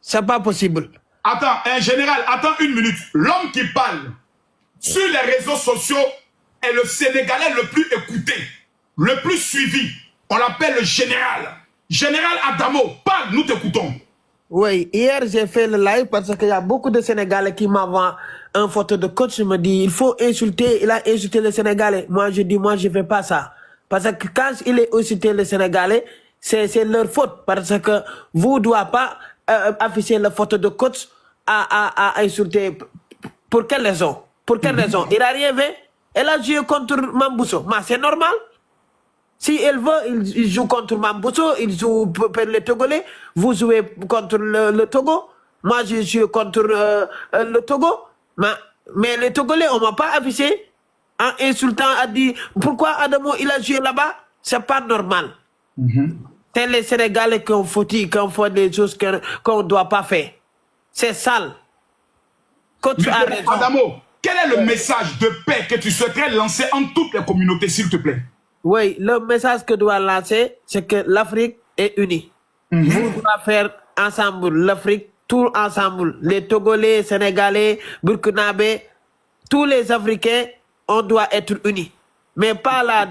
C'est pas possible. Attends, un général, attends une minute. L'homme qui parle sur les réseaux sociaux est le Sénégalais le plus écouté, le plus suivi. On l'appelle le général. Général Adamo, parle, nous t'écoutons. Oui, hier j'ai fait le live parce qu'il y a beaucoup de Sénégalais qui m'envoient une photo de coach. Je me dis, il faut insulter, il a insulté le Sénégalais. Moi, je dis, moi, je ne fais pas ça. Parce que quand il est insulté le Sénégalais, c'est leur faute. Parce que vous ne devez pas afficher la photo de coach à insulter. Pour quelle raison? Pour quelle raison? Il n'a rien fait. Elle a joué contre Mambousso. Mais c'est normal. Si elle veut, il joue contre Mambousso, il joue pour le Togolais. Vous jouez contre le Togo. Moi, je joue contre le Togo. Mais les Togolais, on ne m'a pas affiché en insultant, a dit pourquoi Adamo il a joué là-bas. C'est pas normal. C'est les Sénégalais qui ont fauté, qui ont fait des choses qu'on ne doit pas faire. C'est sale. Coach a raison. Adamo, quel est le message de paix que tu souhaiterais lancer en toutes les communautés, s'il te plaît? Oui, le message que doit lancer, c'est que l'Afrique est unie. Vous devez faire ensemble l'Afrique, tout ensemble. Les Togolais, Sénégalais, Burkinabés, tous les Africains, on doit être unis. Mais pas,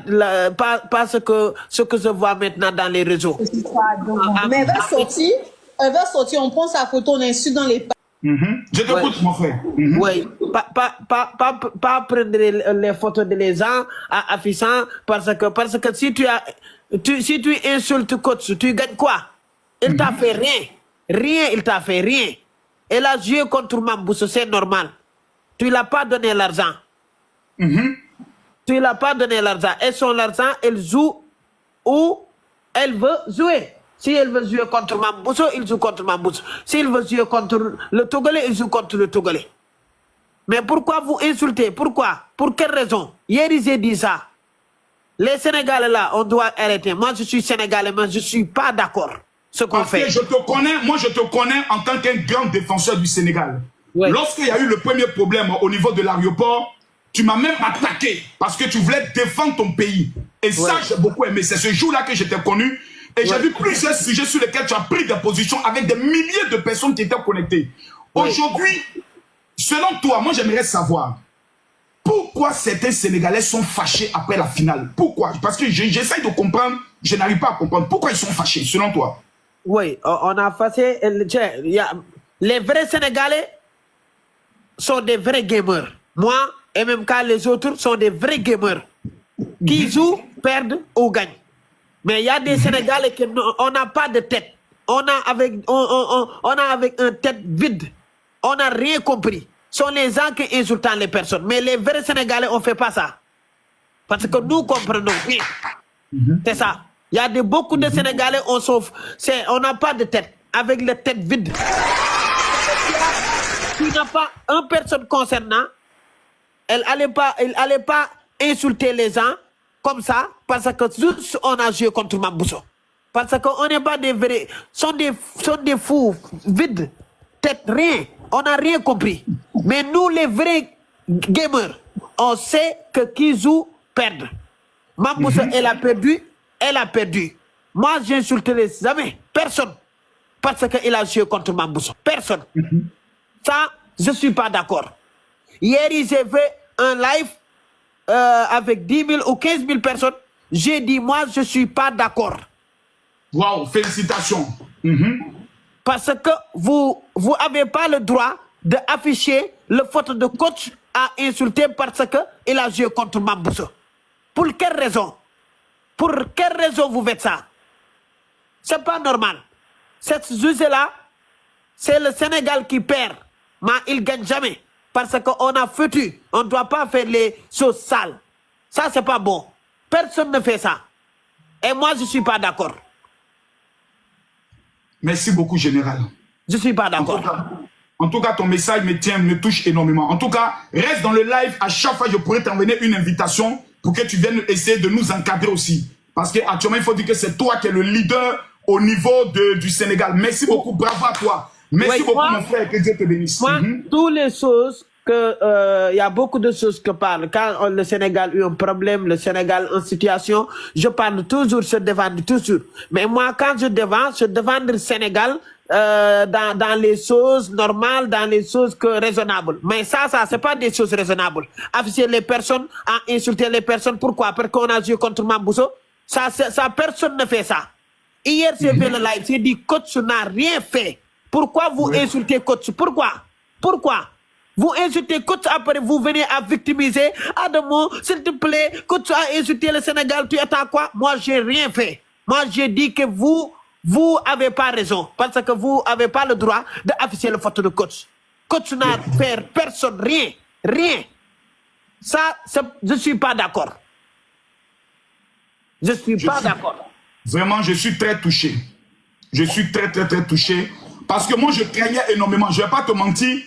pas ce que je vois maintenant dans les réseaux. Mais elle va sortir, on prend sa photo, on insulte dans les pas. Je t'écoute, mon frère. Oui, pas prendre les photos de les gens à affichant parce que si tu insultes coach, tu gagnes quoi? Il t'a fait rien. Rien, il t'a fait rien. Elle a joué contre Mambousso, c'est normal. Tu l'as pas donné l'argent. Tu l'as pas donné l'argent. Et son argent, elle joue où elle veut jouer. Si elle veut jouer contre Mambousso, il joue contre Mambousso. S'il veut jouer contre le Togolais, il joue contre le Togolais. Mais pourquoi vous insultez? Pourquoi? Pour quelle raison? Hier, j'ai dit ça. Les Sénégalais là, on doit arrêter. Moi, je suis Sénégalais, mais je ne suis pas d'accord. Ce qu'on fait. Parce que je te connais, moi je te connais en tant qu'un grand défenseur du Sénégal. Oui. Lorsqu'il y a eu le premier problème au niveau de l'aéroport, tu m'as même attaqué parce que tu voulais défendre ton pays. Et ça, j'ai beaucoup aimé. C'est ce jour-là que je t'ai connu. Et j'ai vu plusieurs sujets sur lesquels tu as pris des positions avec des milliers de personnes qui étaient connectées. Aujourd'hui, selon toi, moi j'aimerais savoir pourquoi certains Sénégalais sont fâchés après la finale. Pourquoi? Parce que j'essaye de comprendre, je n'arrive pas à comprendre. Pourquoi ils sont fâchés, selon toi? Oui, on a fâché. Les vrais Sénégalais sont des vrais gamers. Moi, et même quand les autres sont des vrais gamers. Qui jouent, perdent ou gagnent. Mais il y a des Sénégalais qui on n'a pas de tête. On a avec une tête vide. On n'a rien compris. Ce sont les gens qui insultent les personnes. Mais les vrais Sénégalais, on ne fait pas ça. Parce que nous comprenons bien. C'est ça. Il y a beaucoup de Sénégalais, on n'a pas de tête. Avec la tête vide. Tu n'as pas une personne concernant. Elle n'allait pas insulter les gens comme ça, parce que juste on a joué contre Mambousso. Parce qu'on n'est pas des vrais, sont des fous, vides, tête, rien. On n'a rien compris. Mais nous, les vrais gamers, on sait que qui joue, perd. Mambousso, elle a perdu. Moi, j'insulterai jamais personne. Parce qu'il a joué contre Mambousso. Personne. Ça, je ne suis pas d'accord. Hier, j'ai fait un live avec 10 000 ou 15 000 personnes, j'ai dit, moi, je ne suis pas d'accord. Waouh, félicitations. Parce que vous n'avez pas le droit d'afficher le photo de coach à insulter parce qu'il a joué contre Mambousso. Pour quelle raison? Pour quelle raison vous faites ça? Ce n'est pas normal. Cette sujet-là, c'est le Sénégal qui perd, mais il ne gagne jamais. Parce qu'on a foutu. On ne doit pas faire les choses sales. Ça, c'est pas bon. Personne ne fait ça. Et moi, je ne suis pas d'accord. Merci beaucoup, Général. Je ne suis pas d'accord. En tout cas, ton message me touche énormément. En tout cas, reste dans le live. À chaque fois, je pourrais t'envoyer une invitation pour que tu viennes essayer de nous encadrer aussi. Parce qu'actuellement, il faut dire que c'est toi qui es le leader au niveau du Sénégal. Merci beaucoup. Bravo à toi. Merci beaucoup, mon frère, que Dieu te bénisse. Moi, toutes les choses il y a beaucoup de choses que parle. Quand le Sénégal a eu un problème, le Sénégal en situation, je parle toujours, je défends toujours. Mais moi, quand je défends le Sénégal dans les choses normales, dans les choses raisonnables. Mais ça, c'est pas des choses raisonnables. Afficher les personnes, insulter les personnes, pourquoi? Parce qu'on a joué contre Mambousso. Ça, personne ne fait ça. Hier, j'ai fait le live, j'ai dit coach n'a rien fait. Pourquoi vous insultez coach? Pourquoi? Vous insultez coach, après vous venez à victimiser. Adamo, s'il te plaît, coach a insulté le Sénégal, tu attends quoi? Moi, j'ai rien fait. Moi, j'ai dit que vous avez pas raison. Parce que vous avez pas le droit d'afficher la photo de coach. Coach n'a fait personne, rien. Ça, je suis pas d'accord. Je suis pas d'accord. Vraiment, je suis très touché. Je suis très touché. Parce que moi, je craignais énormément. Je ne vais pas te mentir.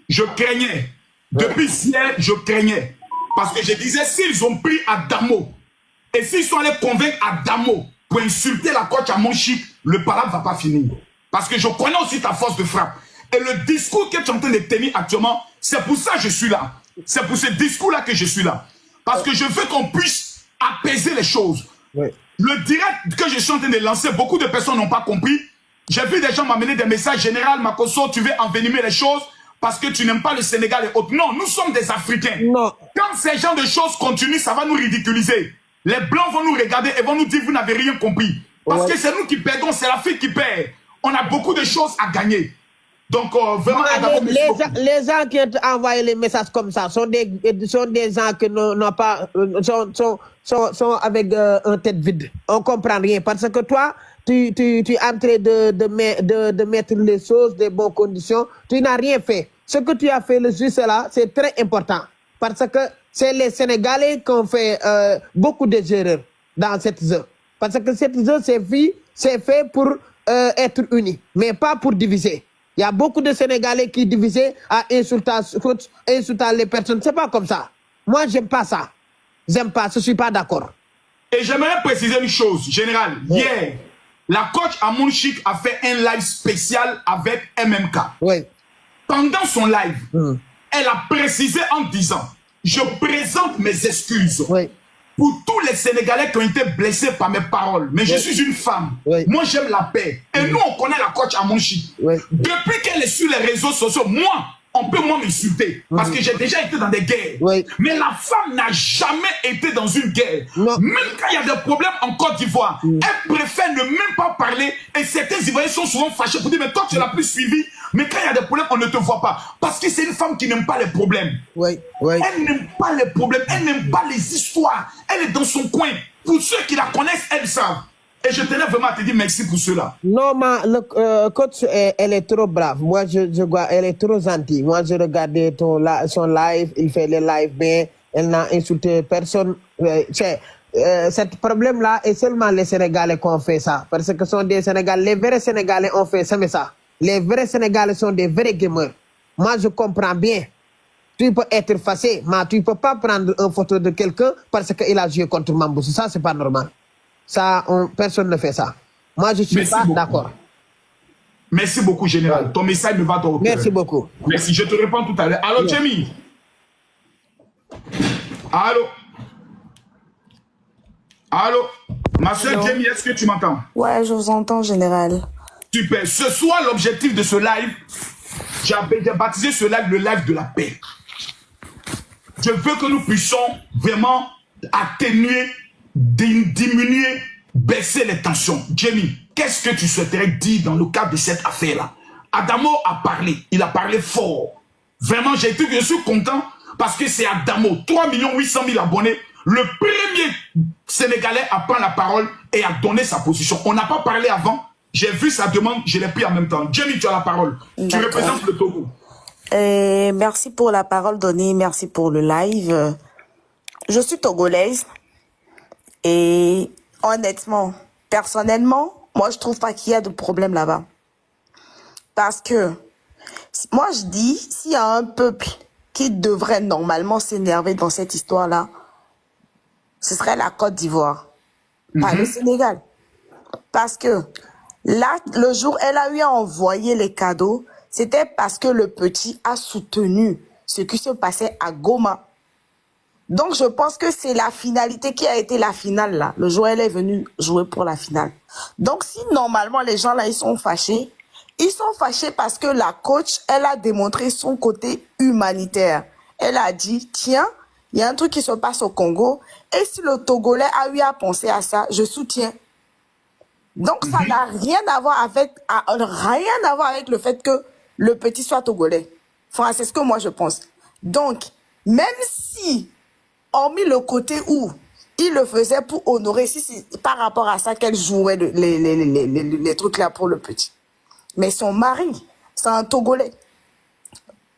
Je craignais. Depuis hier, je craignais. Parce que je disais, s'ils ont pris Adamo, et s'ils sont allés convaincre Adamo pour insulter la coach à mon chic, le palabre ne va pas finir. Parce que je connais aussi ta force de frappe. Et le discours que tu es en train de tenir actuellement, c'est pour ça que je suis là. C'est pour ce discours-là que je suis là. Parce que je veux qu'on puisse apaiser les choses. Ouais. Le direct que je suis en train de lancer, beaucoup de personnes n'ont pas compris. J'ai vu des gens m'amener des messages. Général Makosso, tu veux envenimer les choses parce que tu n'aimes pas le Sénégal et autres. Non, nous sommes des Africains. Non. Quand ces genres de choses continuent, ça va nous ridiculiser. Les Blancs vont nous regarder et vont nous dire vous n'avez rien compris. Parce que c'est nous qui perdons, c'est l'Afrique qui perd. On a beaucoup de choses à gagner. Donc, vraiment... Les gens qui ont envoyé les messages comme ça sont des gens qui n'ont pas... sont avec un tête vide. On ne comprend rien. Parce que toi, tu es en train de mettre les choses dans de bonnes conditions. Tu n'as rien fait. Ce que tu as fait, le juste là, c'est très important. Parce que c'est les Sénégalais qui ont fait beaucoup d'erreurs dans cette zone. Parce que cette zone, c'est fait pour être unis, mais pas pour diviser. Il y a beaucoup de Sénégalais qui divisaient à insultant les personnes. C'est pas comme ça. Moi, j'aime pas ça. J'aime pas, je suis pas d'accord. Et j'aimerais préciser une chose, général. Oui. Hier, la coach Amon Chic a fait un live spécial avec MMK. Oui. Pendant son live, elle a précisé en disant, je présente mes excuses. Oui. Pour tous les Sénégalais qui ont été blessés par mes paroles. Mais je suis une femme. Oui. Moi, j'aime la paix. Et nous, on connaît la coach Amon Chic. Oui. Depuis qu'elle est sur les réseaux sociaux, moi, on peut moins m'insulter. Parce que j'ai déjà été dans des guerres. Oui. Mais la femme n'a jamais été dans une guerre. Non. Même quand il y a des problèmes en Côte d'Ivoire, elle préfère ne même pas parler. Et certains Ivoiriens sont souvent fâchés pour dire, mais toi, tu l'as plus suivi. Mais quand il y a des problèmes, on ne te voit pas. Parce que c'est une femme qui n'aime pas les problèmes. Oui. Oui. Elle n'aime pas les problèmes. Elle n'aime pas les histoires. Elle est dans son coin. Pour ceux qui la connaissent, elles savent. Et je tenais vraiment à te dire merci pour cela. Non, mais le coach, elle est trop brave. Moi, elle est trop gentille. Moi, je regardais son live. Il fait les lives bien. Elle n'a insulté personne. Ce problème-là, et seulement les Sénégalais qui ont fait ça. Parce que ce sont des Sénégalais. Les vrais Sénégalais ont fait ça. Les vrais Sénégalais sont des vrais gamers. Moi, je comprends bien. Tu peux être fâché, mais tu ne peux pas prendre une photo de quelqu'un parce qu'il a joué contre Mamboussou. Ça, c'est pas normal. Ça, personne ne fait ça. Moi, je ne suis pas d'accord. Merci beaucoup, Général. Ouais. Ton message me va dans le cœur. Merci beaucoup. Merci. Je te réponds tout à l'heure. Allô, Jamie? Allô? Allô? Ma soeur Jamie, est-ce que tu m'entends? Ouais, je vous entends, Général. Super. Ce soir, l'objectif de ce live, j'ai baptisé ce live le live de la paix. Je veux que nous puissions vraiment atténuer, diminuer, baisser les tensions. Jamie, qu'est-ce que tu souhaiterais dire dans le cadre de cette affaire-là? Adamo a parlé, il a parlé fort. Vraiment, je suis content parce que c'est Adamo, 3 800 000 abonnés, le premier Sénégalais à prendre la parole et à donner sa position. On n'a pas parlé avant, j'ai vu sa demande, je l'ai pris en même temps. Jamie, tu as la parole. Tu représentes le Togo. Merci pour la parole donnée, merci pour le live. Je suis togolaise. Et honnêtement, personnellement, moi, je trouve pas qu'il y a de problème là-bas. Parce que, moi, je dis, s'il y a un peuple qui devrait normalement s'énerver dans cette histoire-là, ce serait la Côte d'Ivoire, pas le Sénégal. Parce que, là, le jour où elle a eu à envoyer les cadeaux, c'était parce que le petit a soutenu ce qui se passait à Goma. Donc, je pense que c'est la finalité qui a été la finale, là. Le jour où elle est venue jouer pour la finale. Donc, si normalement, les gens, là, ils sont fâchés, Ils sont fâchés parce que la coach, elle a démontré son côté humanitaire. Elle a dit, tiens, il y a un truc qui se passe au Congo, et si le Togolais a eu à penser à ça, je soutiens. Donc, ça n'a rien à voir avec le fait que le petit soit Togolais. Enfin, c'est ce que moi je pense. Donc, même si, hormis le côté où il le faisait pour honorer, si c'est par rapport à ça qu'elle jouait les trucs là pour le petit. Mais son mari, c'est un Togolais.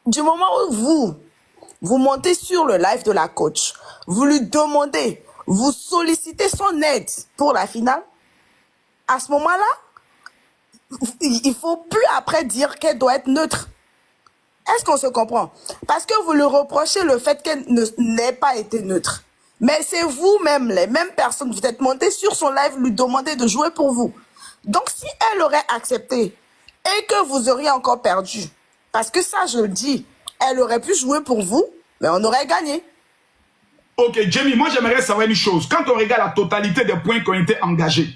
Du moment où vous montez sur le live de la coach, vous lui demandez, vous sollicitez son aide pour la finale, à ce moment-là, il faut plus après dire qu'elle doit être neutre. Est-ce qu'on se comprend? Parce que vous lui reprochez le fait qu'elle n'ait pas été neutre. Mais c'est vous-même, les mêmes personnes, vous êtes montés sur son live, lui demander de jouer pour vous. Donc, si elle aurait accepté et que vous auriez encore perdu, parce que ça, je le dis, elle aurait pu jouer pour vous, mais on aurait gagné. Ok, Jamie, moi j'aimerais savoir une chose. Quand on regarde la totalité des points qui ont été engagés,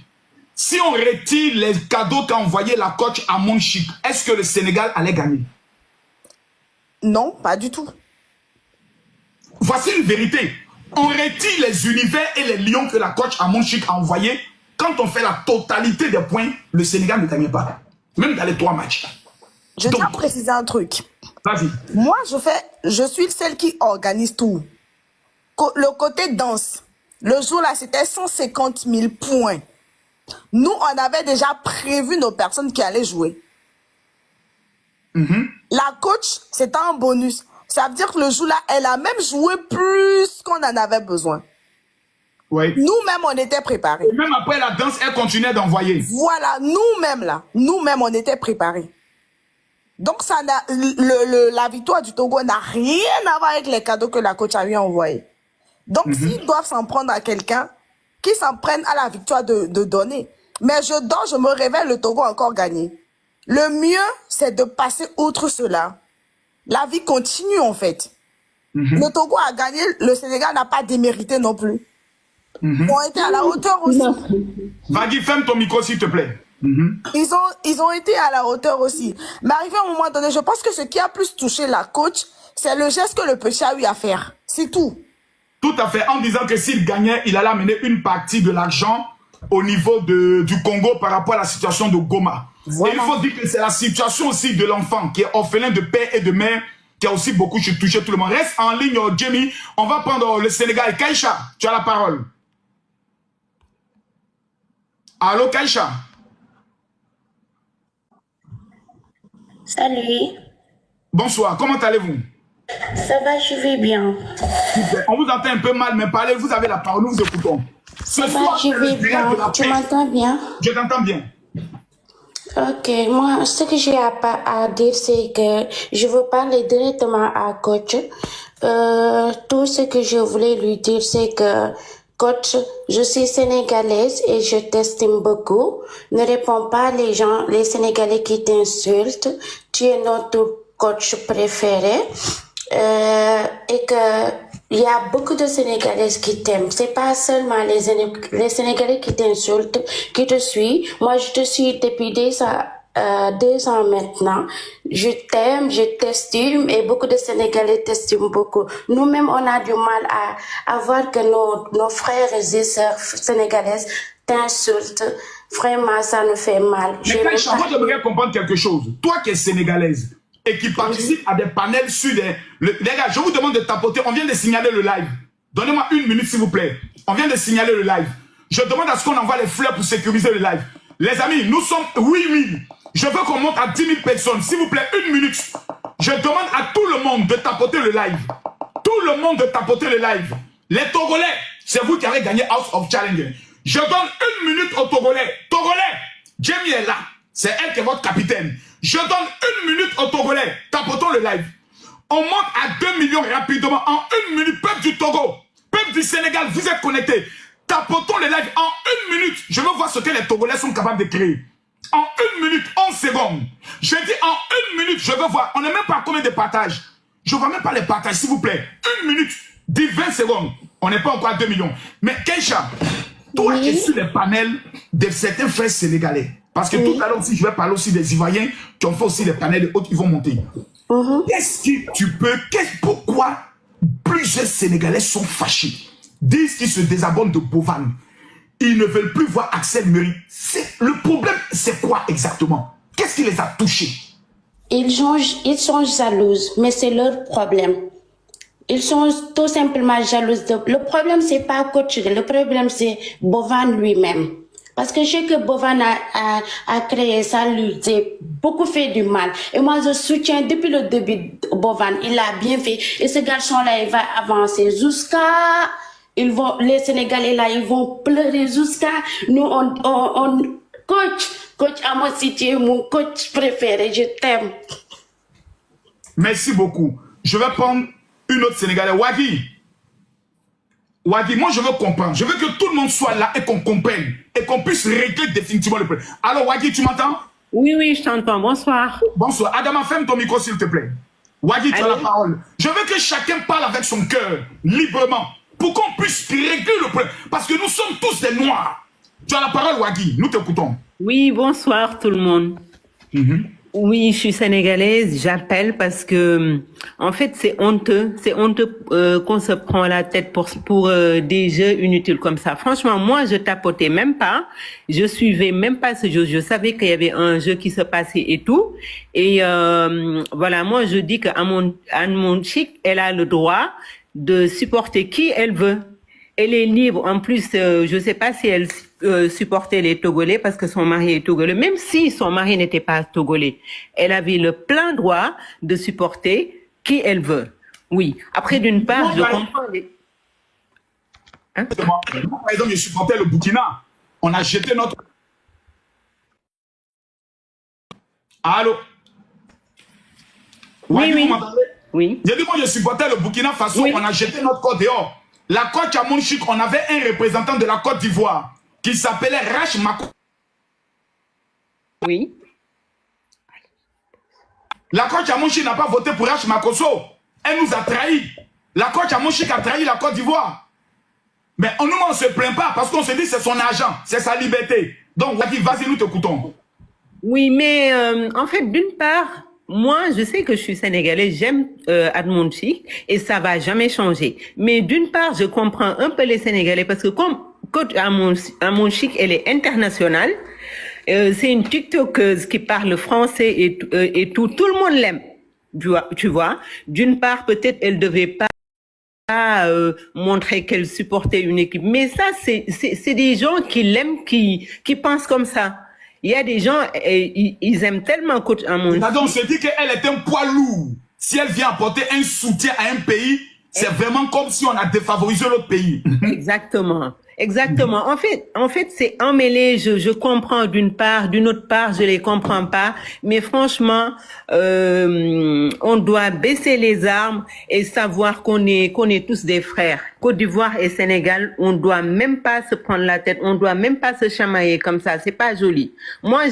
si on retire les cadeaux qu'a envoyé la coach à Monchique, est-ce que le Sénégal allait gagner? Non, pas du tout. Voici une vérité. On retire les univers et les lions que la coach à Monchique a envoyés. Quand on fait la totalité des points, le Sénégal ne gagne pas. Même dans les 3 matchs. Je tiens à préciser un truc. Vas-y. Moi, je suis celle qui organise tout. Le côté danse, le jour là, c'était 150 000 points. Nous, on avait déjà prévu nos personnes qui allaient jouer. La coach, c'était un bonus. Ça veut dire que le jour là, elle a même joué plus qu'on en avait besoin. Oui. Nous-mêmes, on était préparés. Et même après la danse, elle continuait d'envoyer. Voilà, nous-mêmes, on était préparés. Donc, la victoire du Togo n'a rien à voir avec les cadeaux que la coach a eu envoyés. Donc, s'ils doivent s'en prendre à quelqu'un, qu'ils s'en prennent à la victoire de donner. Mais je dors, je me réveille, le Togo a encore gagné. Le mieux, c'est de passer outre cela. La vie continue, en fait. Le Togo a gagné, le Sénégal n'a pas démérité non plus. Ils ont été à la hauteur aussi. Vas-y, ferme ton micro, s'il te plaît. Ils ont été à la hauteur aussi. Mais arrivé à un moment donné, je pense que ce qui a plus touché la coach, c'est le geste que le petit a eu à faire. C'est tout. Tout à fait. En disant que s'il gagnait, il allait amener une partie de l'argent au niveau du Congo par rapport à la situation de Goma. Voilà. Et il faut dire que c'est la situation aussi de l'enfant qui est orphelin de père et de mère qui a aussi beaucoup touché tout le monde. Reste en ligne, Jamie. On va prendre le Sénégal. Kaïcha, tu as la parole. Allô, Kaïcha? Salut. Bonsoir, comment allez-vous? Ça va, je vais bien. Super. On vous entend un peu mal, mais parlez, vous avez la parole, nous vous écoutons. Ça va, je vais bien. Tu m'entends bien? Je t'entends bien. Ok, moi, ce que j'ai à dire, c'est que je veux parler directement à coach. Tout ce que je voulais lui dire, c'est que coach, je suis sénégalaise et je t'estime beaucoup. Ne réponds pas les Sénégalais qui t'insultent. Tu es notre coach préféré. Et que il y a beaucoup de Sénégalaises qui t'aiment. C'est pas seulement les Sénégalais qui t'insultent, qui te suivent. Moi, je te suis depuis 2 ans maintenant. Je t'aime, je t'estime et beaucoup de Sénégalais t'estiment beaucoup. Nous-mêmes, on a du mal à voir que nos frères et sœurs sénégalaises t'insultent. Vraiment, ça nous fait mal. Mais Kaïcha, moi, j'aimerais comprendre quelque chose. Toi qui es sénégalaise et qui participe à des panels sur les gars, je vous demande de tapoter. On vient de signaler le live. Donnez-moi 1 minute, s'il vous plaît. On vient de signaler le live. Je demande à ce qu'on envoie les fleurs pour sécuriser le live. Les amis, nous sommes 8000. Je veux qu'on monte à 10 000 personnes. S'il vous plaît, 1 minute. Je demande à tout le monde de tapoter le live. Tout le monde de tapoter le live. Les Togolais, c'est vous qui avez gagné House of Challenge. Je donne 1 minute aux Togolais. Togolais, Jamie est là. C'est elle qui est votre capitaine. Je donne 1 minute aux Togolais. Tapotons le live. On monte à 2 millions rapidement. En 1 minute, peuple du Togo, peuple du Sénégal, vous êtes connectés. Tapotons le live en 1 minute. Je veux voir ce que les Togolais sont capables de créer. En 1 minute, 11 secondes. Je dis en 1 minute, je veux voir. On n'est même pas à combien de partages. Je ne vois même pas les partages, s'il vous plaît. 1 minute, 10, 20 secondes. On n'est pas encore à 2 millions. Mais Keïcha, toi qui es sur les panels de certains frères sénégalais, Parce que tout à l'heure aussi, je vais parler aussi des Ivoiriens qui ont fait aussi les panels et autres, ils vont monter. Qu'est-ce que tu peux... Pourquoi plusieurs Sénégalais sont fâchés, disent qu'ils se désabonnent de Bovan, ils ne veulent plus voir Axel Mairie. Le problème, c'est quoi exactement? Qu'est-ce qui les a touchés? Ils sont jalouses, mais c'est leur problème. Ils sont tout simplement jalouses. Le problème, c'est pas coach, le problème, c'est Bovan lui-même. Parce que ce que Bovan a créé, ça lui a beaucoup fait du mal. Et moi, je soutiens depuis le début Bovan. Il a bien fait. Et ce garçon-là, il va avancer jusqu'à... les Sénégalais, là, ils vont pleurer jusqu'à... Nous, coach Amos, si tu es mon coach préféré, je t'aime. Merci beaucoup. Je vais prendre une autre Sénégalaise. Wadi, moi je veux comprendre. Je veux que tout le monde soit là et qu'on comprenne. Et qu'on puisse régler définitivement le problème. Alors Wadi, tu m'entends? Oui, je t'entends. Bonsoir. Bonsoir. Adama, ferme ton micro s'il te plaît. Wadi, tu as la parole. Je veux que chacun parle avec son cœur, librement, pour qu'on puisse régler le problème. Parce que nous sommes tous des Noirs. Tu as la parole, Wadi. Nous t'écoutons. Oui, bonsoir tout le monde. Oui, je suis sénégalaise, j'appelle parce que, en fait, c'est honteux qu'on se prend la tête pour des jeux inutiles comme ça. Franchement, moi, je tapotais même pas, je suivais même pas ce jeu. Je savais qu'il y avait un jeu qui se passait et tout. Et voilà, moi, je dis qu'Anne Chic, elle a le droit de supporter qui elle veut. Elle est libre. En plus, je sais pas si elle supportait les Togolais parce que son mari est Togolais. Même si son mari n'était pas Togolais, elle avait le plein droit de supporter qui elle veut. Oui. Après, d'une part, je comprends les... Hein? Moi, par exemple, je supportais le Burkina. On a jeté notre... Allô? Oui, oui. Oui. J'ai dit, moi, je supportais le Burkina Faso. Oui. On a jeté notre corps dehors. La Côte Chamonchik, on avait un représentant de la Côte d'Ivoire qui s'appelait Rach Mako. Oui. La Côte Chamonchik n'a pas voté pour Rach Makosso. Elle nous a trahis. La Côte Chamonchik a trahi la Côte d'Ivoire. Mais nous, on ne se plaint pas parce qu'on se dit c'est son argent, c'est sa liberté. Donc, vas-y, nous t'écoutons. Oui, mais en fait, d'une part, moi, je sais que je suis sénégalaise, j'aime Admon Chic et ça va jamais changer. Mais d'une part, je comprends un peu les Sénégalais parce que comme coach Admon Chic, elle est internationale, c'est une TikTokeuse qui parle français et tout le monde l'aime, tu vois. D'une part, peut-être elle devait pas montrer qu'elle supportait une équipe, mais ça, c'est des gens qui l'aiment, qui pensent comme ça. Il y a des gens, ils aiment tellement coach Admon Chic. Donc, on se dit qu'elle est un poids lourd. Si elle vient apporter un soutien à un pays, c'est vraiment comme si on a défavorisé l'autre pays. Exactement. Exactement. En fait, c'est emmêlé. Je comprends d'une part, d'une autre part, je les comprends pas. Mais franchement, on doit baisser les armes et savoir qu'on est tous des frères. Côte d'Ivoire et Sénégal, on doit même pas se prendre la tête, on doit même pas se chamailler comme ça. C'est pas joli. Moi,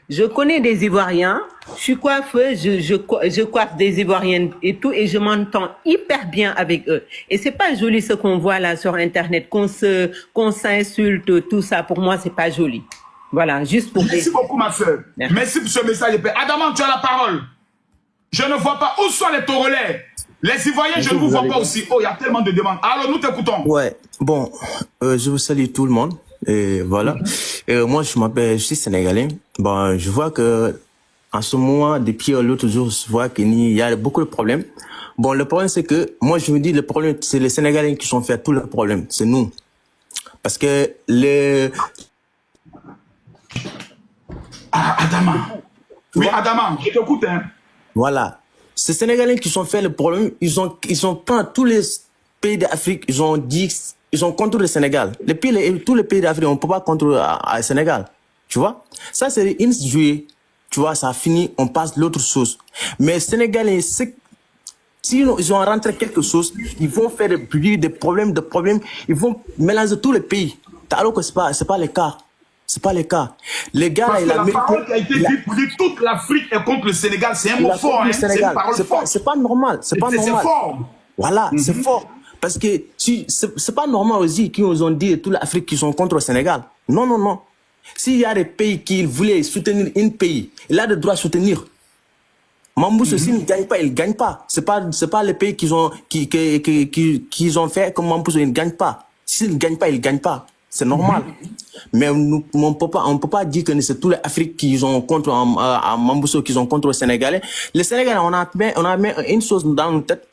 je connais des Ivoiriens, je suis coiffeuse, je coiffe des Ivoiriennes et tout, et je m'entends hyper bien avec eux. Et c'est pas joli ce qu'on voit là sur Internet, qu'on s'insulte, tout ça. Pour moi, c'est pas joli. Voilà, juste pour... Merci beaucoup, ma soeur. Merci pour ce message. Adama, tu as la parole. Je ne vois pas. Où sont les Togolais? Les Ivoiriens, je ne vous vois pas aussi. Oh, il y a tellement de demandes. Alors, nous t'écoutons. Ouais, bon, je vous salue tout le monde. Et voilà. Moi, je suis sénégalais. Bon, je vois que en ce moment, depuis l'autre jour, je vois qu'il y a beaucoup de problèmes. Bon, le problème, c'est que moi, je me dis, le problème, c'est les Sénégalais qui sont fait tous les problèmes. C'est nous. Parce que Adama. Oui, Adama, je t'écoute, hein. Voilà. Ces Sénégalais qui sont fait le problème, ils ont pris tous les pays d'Afrique, ils ont dit, ils ont contre le Sénégal. Tous les pays d'Afrique, on ne peut pas contre le Sénégal. Tu vois? Ça, c'est une jouée. Tu vois, ça a fini, on passe l'autre chose. Mais Sénégalais, si ils ont rentré quelque chose, ils vont faire des problèmes, ils vont mélanger tous les pays. Alors que c'est pas le cas. C'est pas le cas. Les gars, parce que la parole qui a été dite pour dire toute l'Afrique est contre le Sénégal, c'est un mot fort, hein. C'est une parole forte. C'est pas normal. C'est pas normal. C'est fort. Voilà, c'est fort. Parce que c'est pas normal aussi qu'ils nous ont dit toute l'Afrique qui sont contre le Sénégal. Non. S'il y a des pays qui voulaient soutenir un pays, il a le droit de soutenir. Mambuso, s'il ne gagne pas, il ne gagne pas. C'est pas les pays qu'ils ont ont fait comme Mambuso, il ne gagne pas. S'il ne gagne pas, il ne gagne pas. C'est normal. Mais on peut pas dire que c'est tous les Africains qui ont contre à Mambuso, qui ont contre les Sénégalais. Les Sénégalais, on a mis une chose dans notre tête.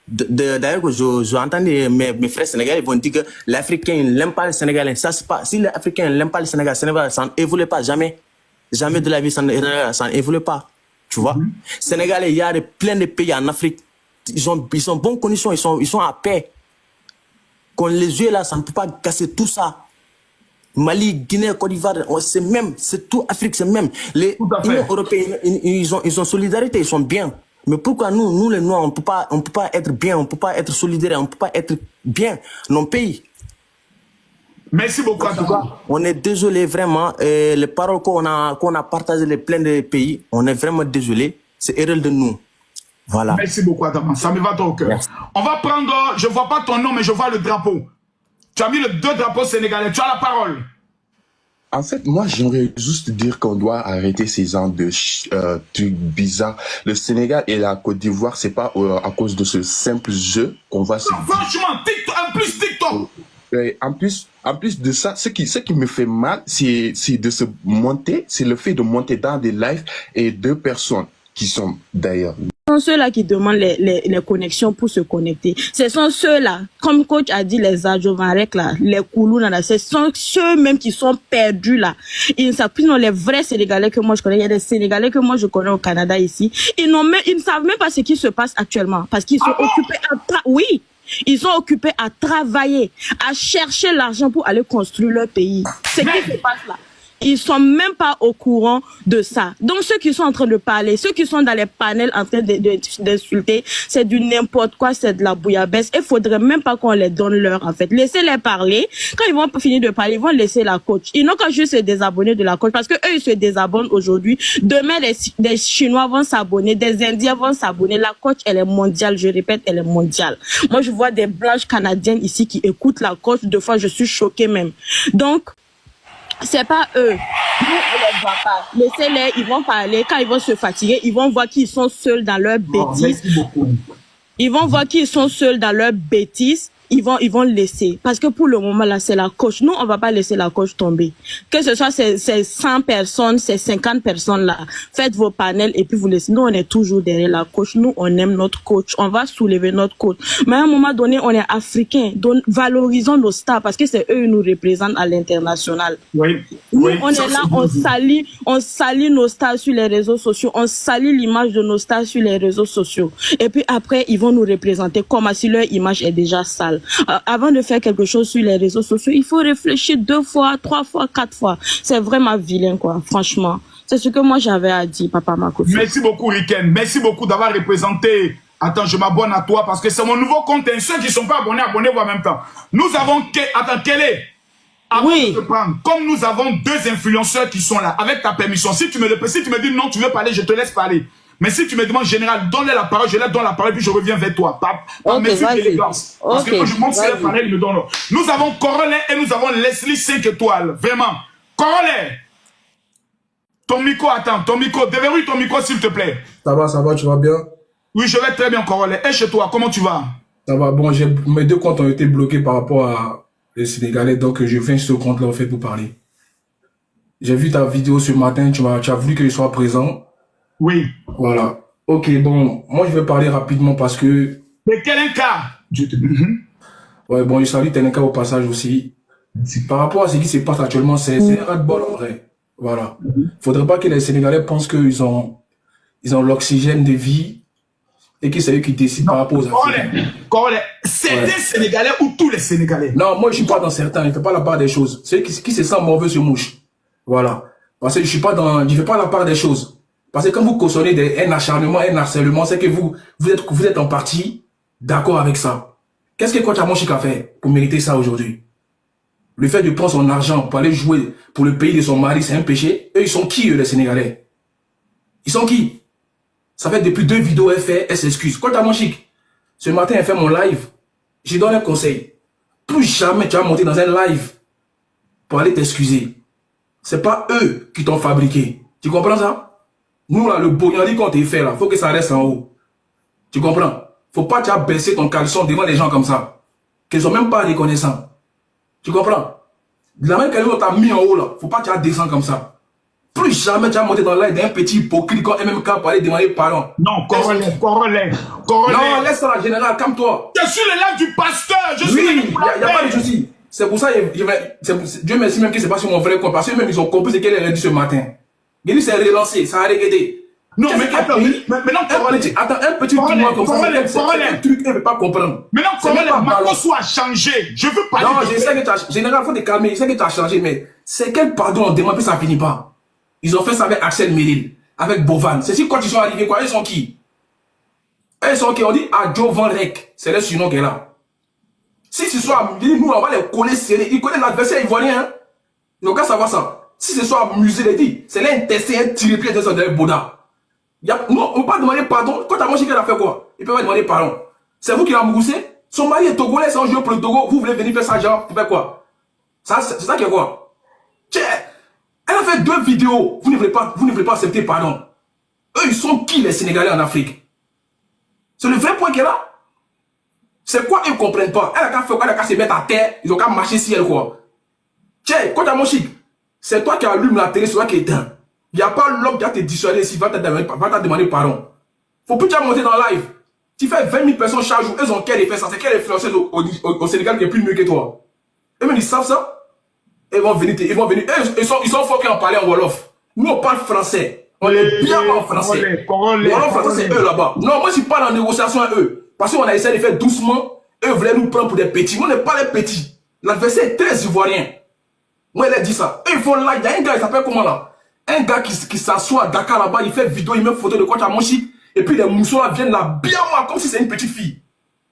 D'ailleurs, j'ai entendu mes frères sénégalais vont dire que les Africains n'aiment pas les Sénégalais. Ça, c'est pas, si les Africains n'aiment pas les Sénégalais, ça n'évolue pas jamais. Jamais de la vie, ça n'évolue pas. Tu vois? Sénégalais, il y a plein de pays en Afrique. Ils sont en bonnes conditions, ils sont à paix. Quand les yeux là, ça ne peut pas casser tout ça. Mali, Guinée, Côte d'Ivoire, c'est tout Afrique, c'est même. Les Unions européennes, ils ont solidarité, ils sont bien. Mais pourquoi nous les Noirs, on peut pas être bien, on peut pas être solidaire, on peut pas être bien dans nos pays? Merci beaucoup. On est désolé vraiment. Les paroles qu'on a partagées les plein de pays, on est vraiment désolé. C'est erreur de nous. Voilà. Merci beaucoup, Adam. Ça me va au cœur. On va prendre, je ne vois pas ton nom, mais je vois le drapeau. Tu as mis les 2 drapeaux sénégalais. Tu as la parole. En fait, moi, j'aimerais juste dire qu'on doit arrêter ces genres de trucs bizarres. Le Sénégal et la Côte d'Ivoire, c'est pas à cause de ce simple jeu qu'on va se... Franchement, TikTok, en plus TikTok. En plus de ça, ce qui me fait mal, c'est de se monter, c'est le fait de monter dans des lives et 2 personnes qui sont d'ailleurs. Ce sont ceux-là qui demandent les connexions pour se connecter. Ce sont ceux-là, comme coach a dit, les Adjovanrek là, les Koulou là, ce sont ceux-mêmes qui sont perdus là. Ils ne savent plus, non, les vrais Sénégalais que moi je connais, il y a des Sénégalais que moi je connais au Canada ici. Ils ne savent même pas ce qui se passe actuellement parce qu'ils sont occupés ils sont occupés à travailler, à chercher l'argent pour aller construire leur pays. Ce qui se passe là. Ils sont même pas au courant de ça. Donc ceux qui sont en train de parler, ceux qui sont dans les panels en train d'insulter, c'est du n'importe quoi, c'est de la bouillabaisse. Il faudrait même pas qu'on les donne l'heure en fait. Laissez-les parler. Quand ils vont finir de parler, ils vont laisser la coach. Ils n'ont qu'à juste se désabonner de la coach parce que eux ils se désabonnent aujourd'hui. Demain des Chinois vont s'abonner, des Indiens vont s'abonner. La coach elle est mondiale, je répète, elle est mondiale. Moi je vois des blanches canadiennes ici qui écoutent la coach. Deux fois je suis choquée même. Donc c'est pas eux. Nous, on les voit pas. Laissez-les, ils vont parler. Quand ils vont se fatiguer, ils vont voir qu'ils sont seuls dans leur bêtise. Ils vont voir qu'ils sont seuls dans leur bêtise. Ils vont laisser. Parce que pour le moment, là, c'est la coach. Nous, on va pas laisser la coach tomber. Que ce soit ces 100 personnes, ces 50 personnes-là, faites vos panels et puis vous laissez. Nous, on est toujours derrière la coach. Nous, on aime notre coach. On va soulever notre coach. Mais à un moment donné, on est africains. Donc, valorisons nos stars parce que c'est eux qui nous représentent à l'international. Oui. Nous, on est là, on salit nos stars sur les réseaux sociaux. On salit l'image de nos stars sur les réseaux sociaux. Et puis après, ils vont nous représenter comme si leur image est déjà sale. Avant de faire quelque chose sur les réseaux sociaux, il faut réfléchir 2 fois, 3 fois, 4 fois. C'est vraiment vilain, quoi, franchement. C'est ce que moi j'avais à dire, Papa Makofi. Merci beaucoup, Riken. Merci beaucoup d'avoir représenté. Attends, je m'abonne à toi parce que c'est mon nouveau compte. Et ceux qui ne sont pas abonnés, abonnez-vous en même temps. Nous avons... Attends, quel est avant de te prendre, comme nous avons 2 influenceurs qui sont là, avec ta permission, si tu me dis non, tu veux parler, je te laisse parler. Mais si tu me demandes général, donne-les la parole, je leur donne la parole, puis je reviens vers toi. Par mesure d'élégance. Parce que quand je monte sur le panel, ils me donnent. Nous avons Corolin et nous avons Leslie 5 étoiles. Vraiment. Corolin. Ton micro, attends, ton micro. Déverrouille ton micro, s'il te plaît. Ça va, tu vas bien? Oui, je vais très bien, Corolin. Et chez toi, comment tu vas? Ça va, bon, mes 2 comptes ont été bloqués par rapport à les Sénégalais, donc je viens sur ce compte-là, en fait, pour parler. J'ai vu ta vidéo ce matin, tu as voulu que je sois présent. Oui. Voilà. Ok, bon, moi je vais parler rapidement parce que... Mais quel cas? Ouais, bon, je salue Tenenka au passage aussi. Par rapport à ce qui se passe actuellement, c'est un ras-de-bol en vrai. Voilà. Faudrait pas que les Sénégalais pensent qu'ils ont l'oxygène de vie et que c'est eux qui décident par rapport aux Africains. Certains Sénégalais ou tous les Sénégalais? Non, moi je suis pas dans certains, je fais pas la part des choses. Ceux qui se sentent mauvais se mouchent. Voilà. Parce que je fais pas la part des choses. Parce que quand vous cautionnez un acharnement, un harcèlement, c'est que vous êtes en partie d'accord avec ça. Qu'est-ce que Coach Amonchik a fait pour mériter ça aujourd'hui? Le fait de prendre son argent pour aller jouer pour le pays de son mari, c'est un péché. Eux, ils sont qui, eux, les Sénégalais? Ils sont qui? Ça fait depuis 2 vidéos, elle s'excuse. Coach Amonchik, ce matin, elle fait mon live. J'ai donné un conseil. Plus jamais tu vas monter dans un live pour aller t'excuser. C'est pas eux qui t'ont fabriqué. Tu comprends ça? Nous, là, le bognali qu'on t'a fait, là, faut que ça reste en haut. Tu comprends? Faut pas t'as baisser ton caleçon devant des gens comme ça. Qu'ils sont même pas reconnaissants. Tu comprends? De la même que t'a mis en haut, là, faut pas t'as descendre comme ça. Plus jamais tu as monté dans l'air d'un petit hypocrite comme MMK pour aller demander pardon. Non, Corollaire. Non, laisse ça, général, calme-toi. Je suis le live du pasteur. Je suis oui, il n'y a pas de souci. C'est pour ça, Dieu merci même que c'est pas sur mon vrai compte. Parce que même ils ont compris ce qu'elle a dit ce matin. Il dit c'est relancé, ça a regardé. Non, mais attends, maintenant, un petit tournoi comme ça, c'est un truc qu'elle ne veut pas comprendre. Maintenant, Corollaire, Makosso a changé. Je veux parler. Non, je sais que tu as, général, faut te calmer, je sais que tu as changé, mais c'est quel pardon on demande, puis ça finit pas. Ils ont fait ça avec Axel Meril, avec Bovan. C'est si quand ils sont arrivés, quoi, ils sont qui? Ils sont qui? On dit Adjo Van Rek. C'est le surnom qu'elle a. Si ce soit, nous, on va les connaître serrés. Ils connaissent l'adversaire ivoirien, hein. Ils n'ont qu'à savoir ça. Si ce soit amusé, les dit, c'est là un testé, un tiré pied de son Boda. Non, on ne peut pas demander pardon. Quand t'as mangé qu'elle a fait quoi? Ils peuvent pas demander pardon. C'est vous qui l'avez moussé? Son mari est togolais, c'est un joueur pour le Togo. Vous voulez venir faire ça, genre, pour faire quoi? Ça, c'est ça qui est quoi? Tiens! Elle a fait 2 vidéos. Vous ne voulez pas accepter pardon. Eux, ils sont qui les Sénégalais en Afrique? C'est le vrai point qu'elle a. C'est quoi ils ne comprennent pas? Elle a qu'à faire quoi? Elle a qu'à se mettre à terre. Ils ont qu'à marcher si elle quoi. Tiens, quand t'as mon chic, c'est toi qui allume la télé, c'est toi qui éteint. Il n'y a pas l'homme qui a te dissuadé ici, va te demander pardon. Faut plus te monter dans live. Tu fais 20 000 personnes chaque jour. Elles ont quel effet ça? C'est quelle influenceuse au Sénégal qui est plus mieux que toi? Et même ils savent ça. Ils vont venir. Ils sont forts qui en parlent en Wolof. Nous, on parle français. On est bien en français. Wolof français, c'est eux là-bas. Non, moi, je parle en négociation à eux. Parce qu'on a essayé de faire doucement. Eux voulaient nous prendre pour des petits. Moi, on n'est pas les petits. L'adversaire est très ivoirien. Moi, elle a dit ça. Eux, ils font live. Il y a un gars, il s'appelle comment là? Un gars qui s'assoit à Dakar là-bas, il fait vidéo, il met photo de coach à Monchi. Et puis les moussons là viennent là bien moi, comme si c'est une petite fille.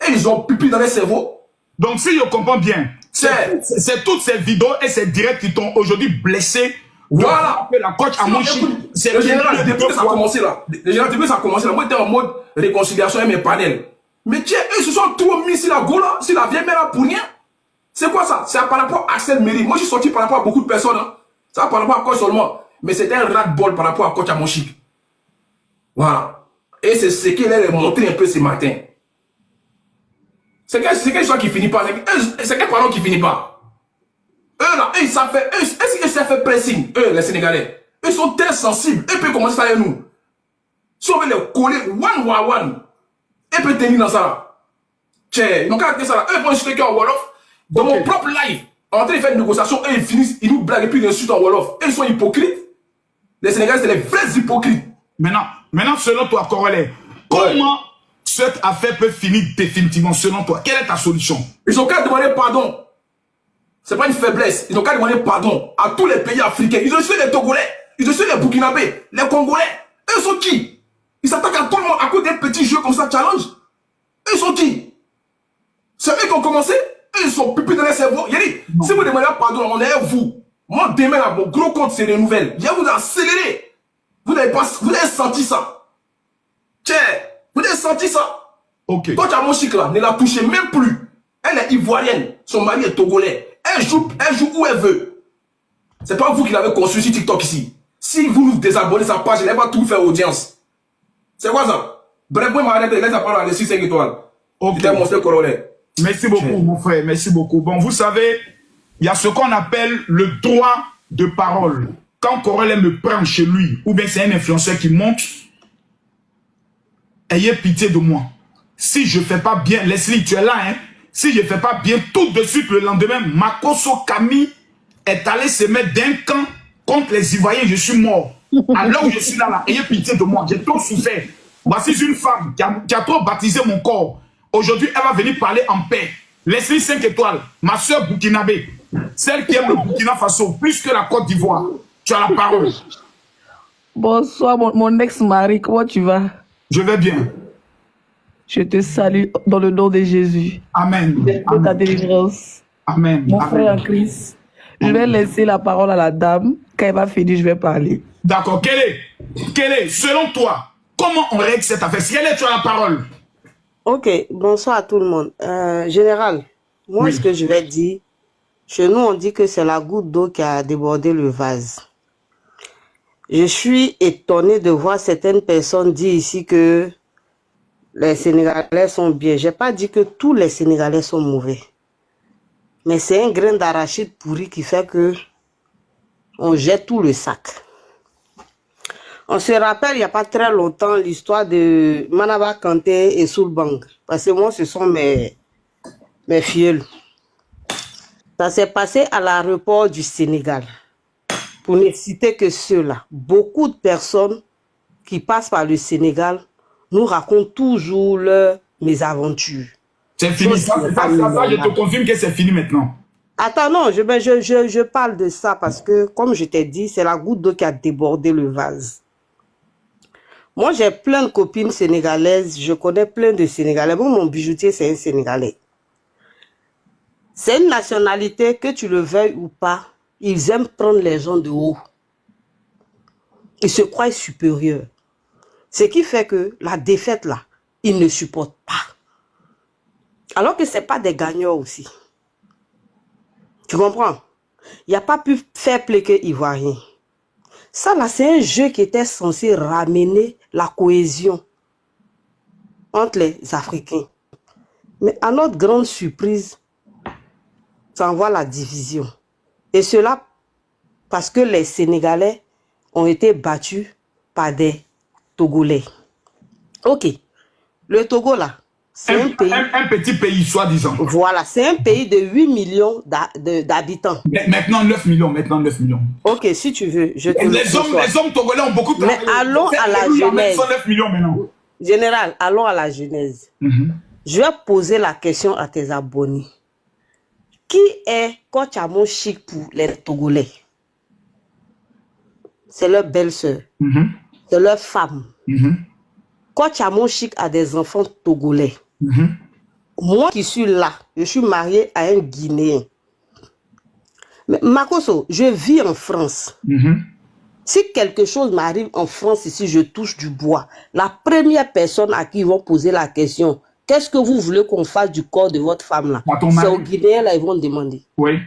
Et ils ont pipi dans les cerveaux. Donc, si je comprends bien, c'est toutes ces vidéos et ces directs qui t'ont aujourd'hui blessé. Voilà. La coach à Monchi. C'est le général, depuis que ça a commencé là. Le général, depuis que ça a commencé là, moi j'étais en mode réconciliation avec mes panels. Mais tiens, eux, ils se sont trop mis sur la go là, sur la vieille mère là pour rien. C'est quoi ça? C'est par rapport à Axel Meril. Moi, je suis sorti par rapport à beaucoup de personnes. Hein. Ça par rapport à quoi seulement? Mais c'était un rat-ball par rapport à coach à Monchi. Voilà. Et c'est ce qu'il a montré un peu ce matin. C'est quelle chose qui finit pas? C'est quel parent qui finit pas? Eux là, ils savent faire, est-ce qu'ils savent faire pressing? Eux, les Sénégalais. Eux sont très sensibles. Eux peuvent commencer avec nous. Si on veut les coller one, ils peuvent tenir dans ça là. Tiens, ils n'ont qu'à tenir ça là. Eux vont expliquer en Wolof. Dans mon propre live, en train de faire une négociation, eux ils finissent, ils nous blaguent et puis ils insultent en Wolof. Eux ils sont hypocrites. Les Sénégalais, c'est les vrais hypocrites. Maintenant, selon toi, Corollaire, comment cette affaire peut finir définitivement selon toi? Quelle est ta solution? Ils ont qu'à demander pardon. C'est pas une faiblesse. Ils ont qu'à demander pardon à tous les pays africains. Ils ont insulté les Togolais. Ils ont insulté les Burkinabés, les Congolais. Eux sont qui? Ils s'attaquent à tout le monde à cause des petits jeux comme ça, challenge. Eux sont qui? C'est eux qui ont commencé. Eux, ils sont pupilles dans les cerveaux. Il a dit, si vous demandez pardon, on est vous. Moi, demain, là, mon gros compte, c'est les nouvelles. Il y a vous accéléré. Vous n'avez senti ça. Tiens, vous avez senti ça. Ok. Quand tu as mon chic là, ne la touchez même plus. Elle est ivoirienne. Son mari est togolais. Elle joue où elle veut. C'est pas vous qui l'avez construit sur TikTok ici. Si vous nous désabonnez sa page, elle va tout faire audience. C'est quoi ça? Bref, moi, m'arrête, laisse la parole à les 5 étoiles. Ok. C'était mon frère Corollaire. Merci beaucoup, mon frère. Merci beaucoup. Bon, vous savez, il y a ce qu'on appelle le droit de parole. Quand Corollaire me prend chez lui, ou bien c'est un influenceur qui monte, ayez pitié de moi. Si je ne fais pas bien, Leslie, tu es là, hein? Si je ne fais pas bien, tout de suite, le lendemain, Makosso Kami est allé se mettre d'un camp contre les Ivoiriens, je suis mort. Alors je suis là, ayez pitié de moi, j'ai trop souffert. Voici une femme qui a trop baptisé mon corps. Aujourd'hui, elle va venir parler en paix. Leslie 5 étoiles, ma soeur Burkinabé, celle qui aime le Burkina Faso, plus que la Côte d'Ivoire. Tu as la parole. Bonsoir, mon ex-mari, comment tu vas? Je vais bien. Je te salue dans le nom de Jésus. Amen. De ta délivrance. Amen. Mon Amen. frère en Christ. Je vais laisser la parole à la dame. Quand elle va finir, je vais parler. D'accord. Quel est, selon toi, comment on règle cette affaire? Si elle est, tu as la parole. Ok, bonsoir à tout le monde. Général, moi, Oui. ce que je vais dire, Chez nous, on dit que c'est la goutte d'eau qui a débordé le vase. Je suis étonnée de voir certaines personnes dire ici que les Sénégalais sont bien. Je n'ai pas dit que tous les Sénégalais sont mauvais. Mais c'est un grain d'arachide pourri qui fait que on jette tout le sac. On se rappelle il n'y a pas très longtemps l'histoire de Manaba Kanté et Soulbang. Parce que moi, ce sont mes filleuls. Ça s'est passé à l'aéroport du Sénégal. Pour ne citer que ceux-là, beaucoup de personnes qui passent par le Sénégal nous racontent toujours leurs mésaventures. C'est fini. Ça, je te confirme que c'est fini maintenant. Attends, non, je parle de ça parce que, comme je t'ai dit, c'est la goutte d'eau qui a débordé le vase. Moi, j'ai plein de copines sénégalaises, je connais plein de Sénégalais. Bon, mon bijoutier, c'est un Sénégalais. C'est une nationalité, que tu le veuilles ou pas, ils aiment prendre les gens de haut. Ils se croient supérieurs. Ce qui fait que la défaite, là, ils ne supportent pas. Alors que ce n'est pas des gagnants aussi. Tu comprends? Il n'y a pas pu faire play que Ivoirien. Ça, là, c'est un jeu qui était censé ramener la cohésion entre les Africains. Mais à notre grande surprise, ça envoie la division. Et cela parce que les Sénégalais ont été battus par des Togolais. Ok. Le Togo, là, c'est un pays... Un petit pays, soi-disant. Voilà, c'est un pays de 8 millions d'habitants. Maintenant 9 millions, maintenant 9 millions. Ok, si tu veux, je te les hommes togolais ont beaucoup travaillé. Mais allons à la genèse. 9 millions maintenant. Général, allons à la genèse. Je vais poser la question à tes abonnés. Qui est coach à mon chic pour les Togolais? C'est leur belle-sœur. C'est leur femme. Coach à mon chic a des enfants togolais. Moi qui suis là, je suis mariée à un Guinéen. Mais Makoso, je vis en France. Si quelque chose m'arrive en France ici, je touche du bois. La première personne à qui ils vont poser la question, qu'est-ce que vous voulez qu'on fasse du corps de votre femme là? C'est au Guinéen là, ils vont demander. Oui.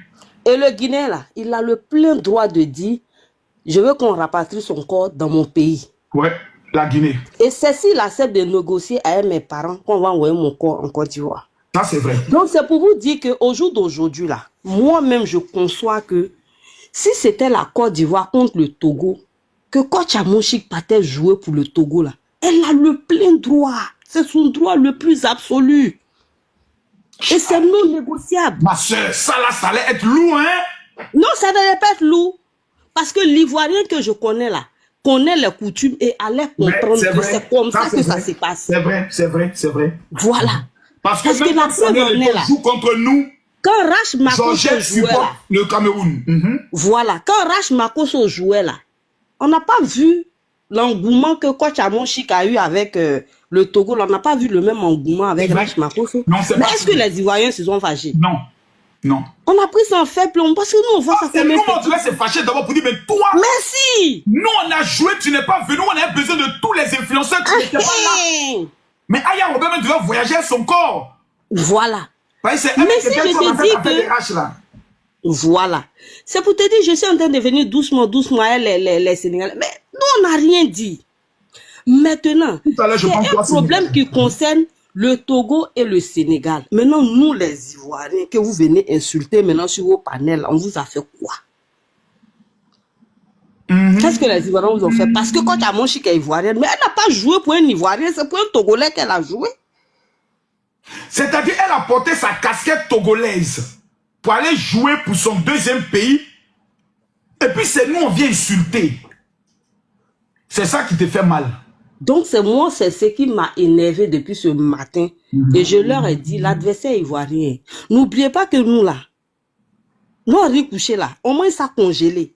Et le Guinéen là, il a le plein droit de dire, je veux qu'on rapatrie son corps dans mon pays. Ouais. La Guinée. Et c'est s'il accepte de négocier avec mes parents qu'on va envoyer mon corps en Côte d'Ivoire. Ça, c'est vrai. Donc, c'est pour vous dire qu'au jour d'aujourd'hui, là, moi-même, je conçois que si c'était la Côte d'Ivoire contre le Togo, que Coach Amonchik partait jouer pour le Togo, là, elle a le plein droit. C'est son droit le plus absolu. Et c'est non négociable. Ma soeur, ça là, ça allait être lourd, hein? Non, ça n'allait pas être lourd. Parce que l'Ivoirien que je connais là, connaît les coutumes et allait comprendre que c'est comme ça que ça se passe. C'est vrai, c'est vrai, c'est vrai. Voilà. Parce que même quand Samuel joue contre nous, quand Rash Makoso jouait là, le Cameroun. Voilà. Quand Rash Makoso jouait là, on n'a pas vu l'engouement que Coach Amonchik a eu avec le Togo. On n'a pas vu le même engouement avec Rash Makoso. Mais est-ce que les Ivoiriens se sont fâchés? Non. Non. On a pris ça en fait plomb parce que nous on voit ça comme nous on devait se fâcher d'abord pour dire mais toi. Merci. Nous on a joué, tu n'es pas venu, on a besoin de tous les influenceurs qui n'étaient pas là. Mais Aya Robert même devait voyager à son corps. Voilà. Mais si je te dis que voilà. C'est pour te dire je suis en train de venir doucement les Sénégalais. Mais nous on n'a rien dit. Maintenant, il y a un problème qui concerne le Togo et le Sénégal. Maintenant, nous, les Ivoiriens, que vous venez insulter maintenant sur vos panels, on vous a fait quoi? Qu'est-ce que les Ivoiriens vous ont fait? Parce que quand tu as mon chic est ivoirienne, mais elle n'a pas joué pour un Ivoirien, c'est pour un Togolais qu'elle a joué. C'est-à-dire, elle a porté sa casquette togolaise pour aller jouer pour son deuxième pays. Et puis, c'est nous, on vient insulter. C'est ça qui te fait mal. Donc, c'est ce qui m'a énervé depuis ce matin. Et je leur ai dit, l'adversaire ivoirien, n'oubliez pas que nous, là, nous, on est couché là, au moins ça congelé.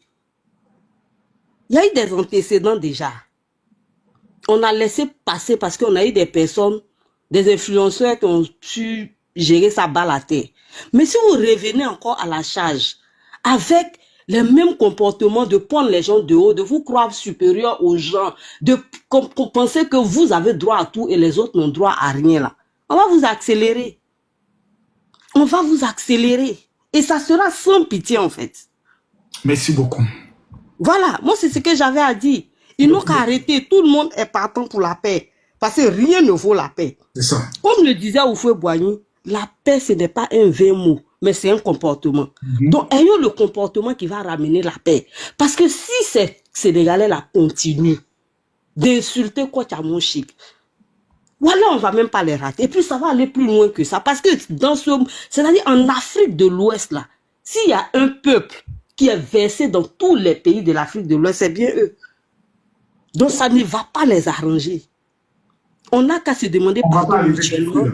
Il y a eu des antécédents déjà. On a laissé passer parce qu'on a eu des personnes, des influenceurs qui ont su gérer sa balle à terre. Mais si vous revenez encore à la charge, avec les mêmes comportements de prendre les gens de haut, de vous croire supérieur aux gens, de penser que vous avez droit à tout et les autres n'ont droit à rien là. On va vous accélérer. On va vous accélérer. Et ça sera sans pitié, en fait. Merci beaucoup. Voilà, moi, c'est ce que j'avais à dire. Ils n'ont qu'à arrêter. Tout le monde est partant pour la paix. Parce que rien ne vaut la paix. C'est ça. Comme le disait Oufoué Boigny, la paix, ce n'est pas un vain mot, mais c'est un comportement. Donc, ayons le comportement qui va ramener la paix. Parce que si ces Sénégalais-là continuent d'insulter Coach Amoshik, voilà, on va même pas les rater. Et puis, ça va aller plus loin que ça. Parce que c'est-à-dire en Afrique de l'Ouest, là, s'il y a un peuple qui est versé dans tous les pays de l'Afrique de l'Ouest, c'est bien eux. Donc, ça ne va pas les arranger. On n'a qu'à se demander pardon mutuellement.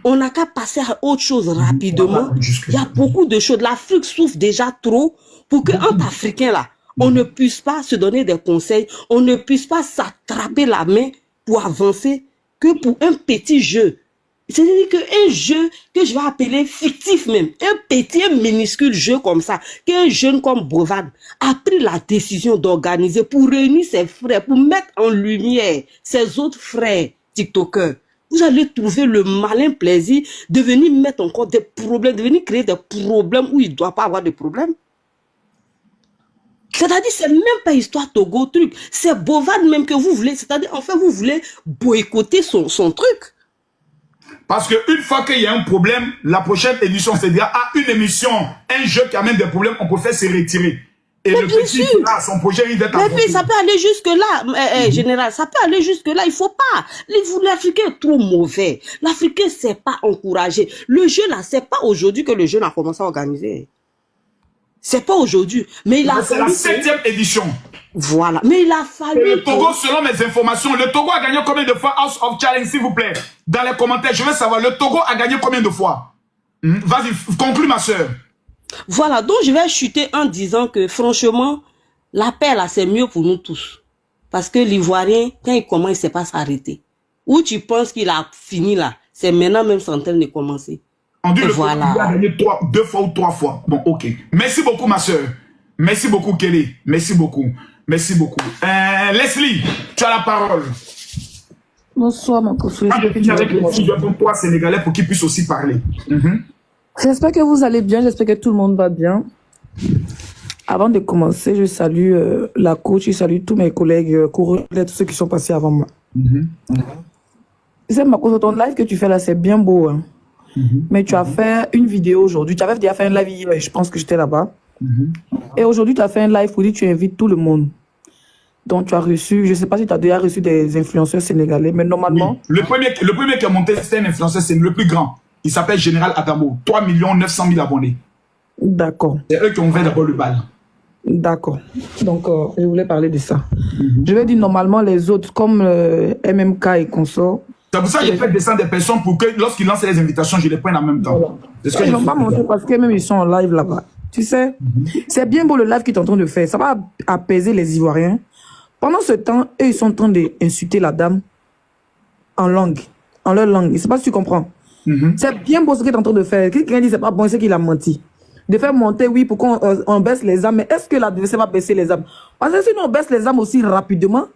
On n'a qu'à passer à autre chose rapidement. Il y a beaucoup de choses. L'Afrique souffre déjà trop pour qu'entre Africains, là, on ne puisse pas se donner des conseils, on ne puisse pas s'attraper la main pour avancer que pour un petit jeu. C'est-à-dire qu'un jeu que je vais appeler fictif même, un petit, un minuscule jeu comme ça, qu'un jeune comme Bovad a pris la décision d'organiser pour réunir ses frères, pour mettre en lumière ses autres frères TikTokers. Vous allez trouver le malin plaisir de venir mettre encore des problèmes, de venir créer des problèmes où il ne doit pas avoir de problèmes. C'est-à-dire, c'est même pas histoire Togo truc. C'est Bovad même que vous voulez. C'est-à-dire, en fait, vous voulez boycotter son truc. Parce qu'une fois qu'il y a un problème, la prochaine édition, c'est-à-dire, une émission, un jeu qui amène des problèmes, on peut faire se retirer. Et mais le bien petit, sûr. là, son projet, il va être mais puis, ça peut aller jusque-là, général. Ça peut aller jusque-là. Il faut pas. L'Africain est trop mauvais. L'Africain ne sait pas encourager. Le jeu, là, c'est pas aujourd'hui que le jeu a commencé à organiser. C'est pas aujourd'hui. Mais il a c'est la 7e édition. Voilà. Mais il a fallu... Et le Togo, selon mes informations, le Togo a gagné combien de fois House of Challenge, s'il vous plaît? Dans les commentaires, je veux savoir, le Togo a gagné combien de fois? Vas-y, conclue, ma soeur. Voilà, donc je vais chuter en disant que, franchement, la paix, là, c'est mieux pour nous tous. Parce que l'Ivoirien, quand il commence, il ne sait pas s'arrêter. Où tu penses qu'il a fini, là, c'est maintenant même son train de commencer. On dit le Togo a gagné 2 fois ou 3 fois. Bon, ok. Merci beaucoup, ma soeur. Merci beaucoup, Kelly. Merci beaucoup. Merci beaucoup. Leslie, tu as la parole. Bonsoir, mon coffre. Avec les filles de 3 Sénégalais pour qu'ils puissent aussi parler. J'espère que vous allez bien. J'espère que tout le monde va bien. Avant de commencer, je salue la coach, je salue tous mes collègues, tous ceux qui sont passés avant moi. Tu sais, Marco, ton live que tu fais là, c'est bien beau. Hein? Mais tu as fait une vidéo aujourd'hui. Tu avais déjà fait un live hier, je pense que j'étais là-bas. Et aujourd'hui, tu as fait un live pour dire que tu invites tout le monde. Donc, tu as reçu, je ne sais pas si tu as déjà reçu des influenceurs sénégalais, mais normalement... Oui. Le premier qui a monté, c'était un influenceur, c'est le plus grand. Il s'appelle Général Adamo. 3 900 000 abonnés. D'accord. C'est eux qui ont ouvert d'abord le bal. D'accord. Donc, je voulais parler de ça. Je vais dire normalement les autres, comme MMK et consorts. C'est pour ça que j'ai fait descendre des personnes pour que lorsqu'ils lancent les invitations, je les prenne en même temps. Voilà. C'est ce que ils ne vont pas monter parce que même ils sont en live là-bas. Tu sais, c'est bien beau le live qu'ils sont en train de faire. Ça va apaiser les Ivoiriens. Pendant ce temps, eux, ils sont en train d'insulter la dame en langue, en leur langue. Je ne sais pas si tu comprends. C'est bien beau ce qu'il est en train de faire. Quelqu'un dit c'est pas bon, c'est qu'il a menti. De faire monter, oui, pour qu'on baisse les âmes. Mais est-ce que l'adversaire va baisser les âmes? Parce que si nous on baisse les âmes aussi rapidement,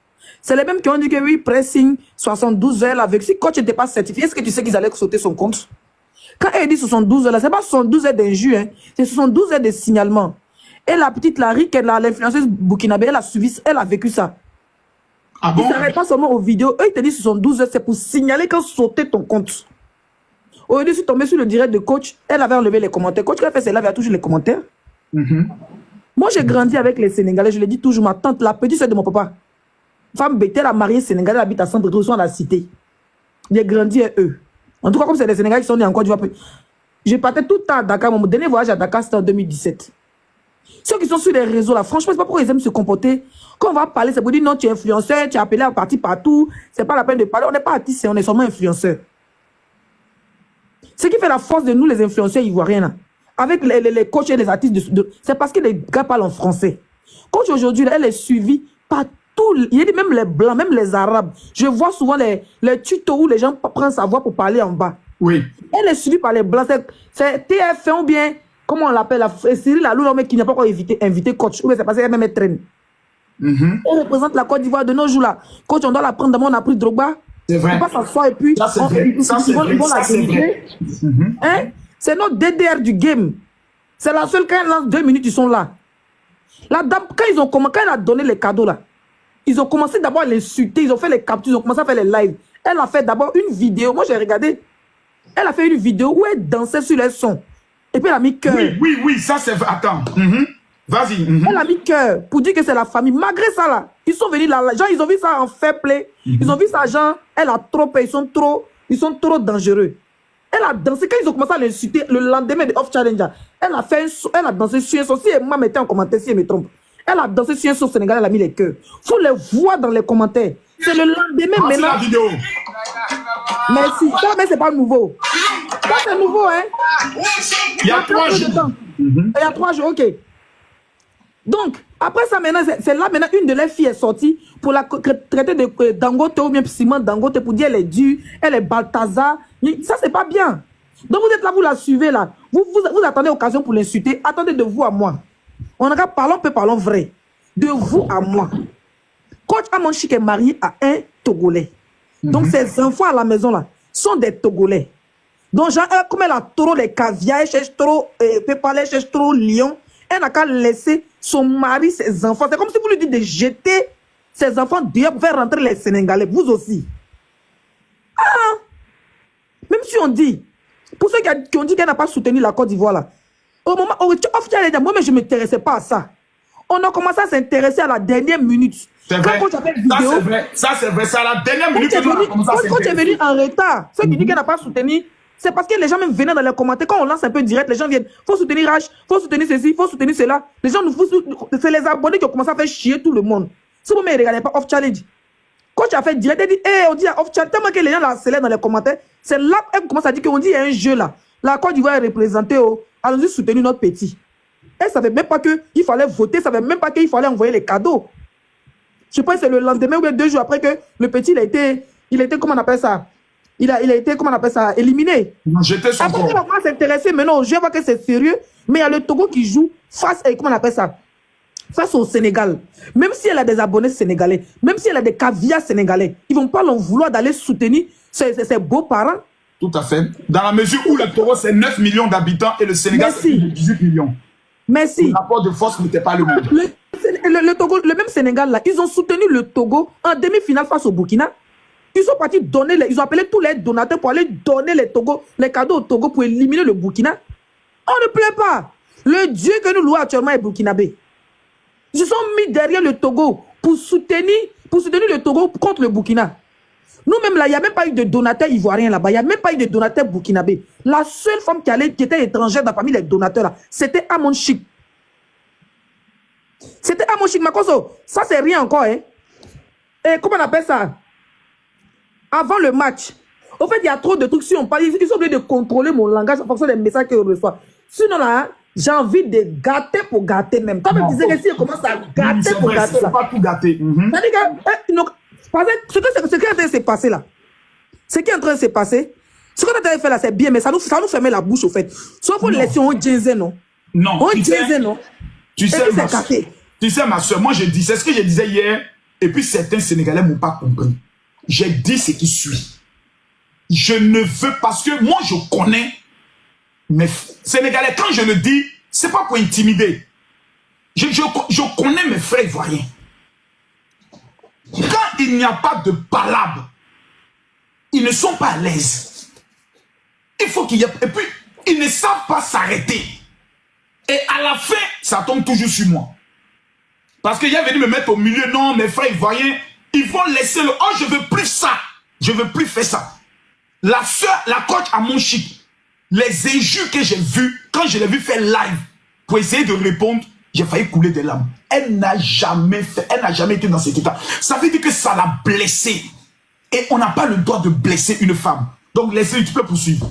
c'est les mêmes qui ont dit que oui, pressing 72 heures avec. Si coach n'était pas certifié, est-ce que tu sais qu'ils allaient sauter son compte? Quand elle dit 72 heures, là, c'est pas 72 heures d'injure, hein, c'est 72 heures de signalement. Et la petite Larry, l'influenceuse burkinabé, elle a suivi, elle a vécu ça. Ah bon? Ils ne s'arrêtent pas seulement aux vidéos. Eux, ils te disent 72 heures, c'est pour signaler quand sauter ton compte. Au lieu de se tomber sur le direct de coach, elle avait enlevé les commentaires. Coach, quand elle fait ses lives, elle a toujours les commentaires. Moi, j'ai grandi avec les Sénégalais, je le dis toujours, ma tante, la petite sœur de mon papa. Femme bête, elle a marié Sénégalais, elle habite à Centre-Trousse, à la cité. J'ai grandi avec eux. En tout cas, comme c'est les Sénégalais qui sont nés en Côte d'Ivoire. Je partais tout le temps à Dakar. Mon dernier voyage à Dakar, c'était en 2017. Ceux qui sont sur les réseaux, là, franchement, c'est pas pourquoi ils aiment se comporter. Quand on va parler, c'est pour dire non, tu es influenceur, tu es appelé à partir partout. C'est pas la peine de parler. On n'est pas artiste, on est seulement influenceur. Ce qui fait la force de nous, les influenceurs ivoiriens, là, avec les coachs et les artistes, c'est parce que les gars parlent en français. Coach aujourd'hui, elle est suivie par tout, il y a même les blancs, même les arabes. Je vois souvent les tutos où les gens prennent sa voix pour parler en bas. Oui. Elle est suivie par les blancs. C'est TF1 ou bien, comment on l'appelle, Cyril Lalou, mais qui n'a pas encore invité coach. Ou bien c'est parce qu'elle même traîne. Elle représente la Côte d'Ivoire de nos jours là. Coach, on doit la prendre d'abord, on a pris Drogba. C'est vrai. On ne peut pas s'asseoir et puis ça, c'est vrai. Ça, c'est vrai. Hein? C'est notre DDR du game. C'est la seule, quand elle lance 2 minutes, ils sont là. La dame, quand elle a donné les cadeaux là, ils ont commencé d'abord à l'insulter, ils ont fait les captures, ils ont commencé à faire les lives. Elle a fait d'abord une vidéo, moi j'ai regardé, elle a fait une vidéo où elle dansait sur les sons. Et puis elle a mis cœur. Oui, ça c'est... Attends. Vas-y. Elle a mis cœur pour dire que c'est la famille. Malgré ça là, ils sont venus là, genre ils ont vu ça en fair play. Ils ont vu ça, genre, elle a trop peur, ils sont trop dangereux. Elle a dansé, quand ils ont commencé à l'insulter, le lendemain de Off Challenger, elle a dansé sur un son. Si moi mettais en commentaire, si elle me trompe, elle a dansé sur un son sénégalais, elle a mis les cœurs. Faut les voir dans les commentaires. C'est le lendemain maintenant. la vidéo. Merci. Ça, mais c'est pas nouveau. Ça, c'est nouveau, hein. Il y a 3 jours. Il y a 3 jours, ok. Donc, après ça, maintenant, c'est là, maintenant, une de leurs filles est sortie pour la traiter de Dangote ou bien Simon Dangote pour dire elle est due, elle est Balthazar. Ça, c'est pas bien. Donc, vous êtes là, vous la suivez là. Vous attendez l'occasion pour l'insulter. Attendez de vous à moi. On regarde, parlons vrai. De vous à moi. Coach Amon Chic est marié à un Togolais. Donc, ses enfants à la maison là sont des Togolais. Donc, genre, comme elle a trop les caviar, elle cherche trop Pépalais, elle cherche trop lion. Elle n'a qu'à laisser son mari, ses enfants. C'est comme si vous lui dites de jeter ses enfants dehors pour faire rentrer les Sénégalais. Vous aussi. Ah! Même si on dit, pour ceux qui ont dit qu'elle n'a pas soutenu la Côte d'Ivoire là, au moment où moi-même je ne m'intéressais pas à ça. On a commencé à s'intéresser à la dernière minute. C'est vrai. Ça c'est vrai. C'est à la dernière minute que on a commencé à s'intéresser. Quand tu es venu en retard, ceux qui disent qu'elle n'a pas soutenu, c'est parce que les gens même venaient dans les commentaires. Quand on lance un peu direct, les gens viennent. Faut soutenir Rach, faut soutenir ceci, faut soutenir cela. Les gens c'est les abonnés qui ont commencé à faire chier tout le monde. Si vous ne me regardez pas Off Challenge, quand tu as fait direct, elle dit, on dit à Off Challenge, tellement que les gens la accélèrent dans les commentaires, c'est là qu'elle commence à dire qu'on dit il y a un jeu là. La Côte d'Ivoire est représentée, allons-y soutenir notre petit. Elle ne savait même pas qu'il fallait voter, elle ne savait même pas qu'il fallait envoyer les cadeaux. Je pense que c'est le lendemain ou 2 jours après que le petit, il a été, comment on appelle ça? Il a été, comment on appelle ça, éliminé. Après, on va s'intéresser maintenant au jeu, voir que c'est sérieux. Mais il y a le Togo qui joue face, comment on appelle ça, face au Sénégal. Même si elle a des abonnés sénégalais, même si elle a des caviars sénégalais, ils ne vont pas l'en vouloir d'aller soutenir ses beaux-parents. Tout à fait. Dans la mesure où le Togo, c'est 9 millions d'habitants et le Sénégal, c'est 18 millions. Merci. Le rapport de force n'était pas le même. Le Togo, le même Sénégal, là, ils ont soutenu le Togo en demi-finale face au Burkina. Ils sont partis donner, ils ont appelé tous les donateurs pour aller donner les cadeaux au Togo pour éliminer le Burkina. On ne plaît pas. Le Dieu que nous louons actuellement est burkinabé. Ils se sont mis derrière le Togo pour soutenir le Togo contre le Burkina. Nous-mêmes, là, il n'y a même pas eu de donateur ivoirien là-bas. Il n'y a même pas eu de donateur burkinabé. La seule femme qui était étrangère parmi les donateurs, là, c'était Amon Chic. C'était Amon Chic Makoso. Ça, c'est rien encore. Hein. Et comment on appelle ça? Avant le match. Au fait, il y a trop de trucs. Si on parle, ils sont obligés de contrôler mon langage en fonction des messages qu'ils reçoivent. Sinon, là, hein, j'ai envie de gâter pour gâter même. Quand même disais que si on commence à gâter pour gâter. Il ne faut pas tout gâter. C'est-à-dire que, ce qui est en train de se passer là, ce qui est en train de se passer, ce qu'on a en train de faire là, c'est bien, mais ça nous ferme la bouche au fait. Soit pour laisser on djinze, non? Non. On djinze, non? Tu sais, ma soeur, moi je dis, c'est ce que je disais hier, et puis certains Sénégalais ne m'ont pas compris. J'ai dit ce qui suit. Je ne veux, parce que moi je connais mes Sénégalais, quand je le dis, c'est pas pour intimider. Je connais mes frères ivoiriens. Quand il n'y a pas de palabre, ils ne sont pas à l'aise. Il faut qu'il y ait... Et puis, ils ne savent pas s'arrêter. Et à la fin, ça tombe toujours sur moi. Parce qu'il est venu me mettre au milieu. Non, mes frères ivoiriens, ils vont laisser le... Oh, je veux plus ça. Je veux plus faire ça. La soeur, la coach à mon chic, les injures que j'ai vues, quand je l'ai vu faire live, pour essayer de répondre, j'ai failli couler des larmes. Elle n'a jamais été dans cet état. Ça veut dire que ça l'a blessée. Et on n'a pas le droit de blesser une femme. Donc, laissez-le, tu peux poursuivre.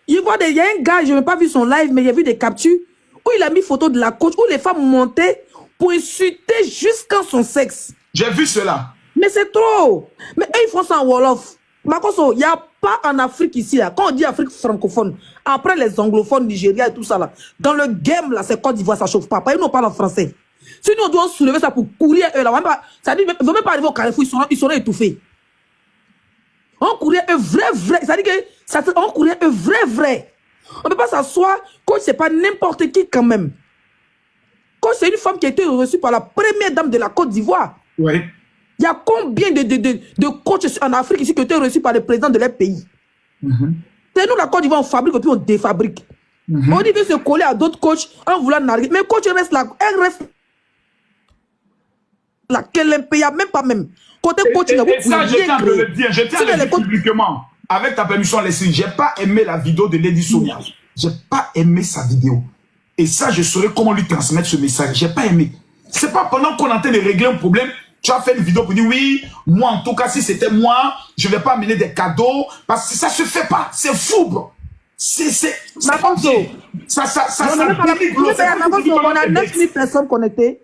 Il y a un gars, je n'ai pas vu son live, mais il y a vu des captures où il a mis photo de la coach, où les femmes montaient pour insulter jusqu'à son sexe. J'ai vu cela. Mais c'est trop. Mais eux, ils font ça en Wolof. Makoso, il n'y a pas en Afrique ici, là. Quand on dit Afrique francophone, après les anglophones, Nigeria et tout ça, là, dans le game, là, c'est Côte d'Ivoire, ça ne chauffe pas. Pas, ils nous parlent en français. Si nous devons soulever ça pour courir eux, là, ça dit, ils ne vont même pas arriver au Carrefour, ils seront étouffés. On courait un vrai. Ça dit que, on courait un vrai. On ne peut pas s'asseoir. Coach, c'est pas n'importe qui quand même. Coach, c'est une femme qui a été reçue par la première dame de la Côte d'Ivoire. Oui. Il y a combien de coachs en Afrique ici qui ont été reçus par le président de leur pays? C'est nous, la Côte d'Ivoire, on fabrique et puis on défabrique. On dit de se coller à d'autres coachs en voulant narguer. Mais coach reste là. Elle reste là. Qu'elle impayable, même pas même. Côté coach, et ça, je tiens à le dire. Je tiens à le dire publiquement. Avec ta permission, Leslie, j'ai pas aimé la vidéo de Lady Sonia. J'ai pas aimé sa vidéo. Et ça, je saurais comment lui transmettre ce message. J'ai pas aimé. C'est pas pendant qu'on est en train de régler un problème, tu as fait une vidéo pour dire oui, moi en tout cas, si c'était moi, je vais pas amener des cadeaux. Parce que ça se fait pas. C'est fou, bro. C'est pas bien. Ça on a 9000 personnes connectées.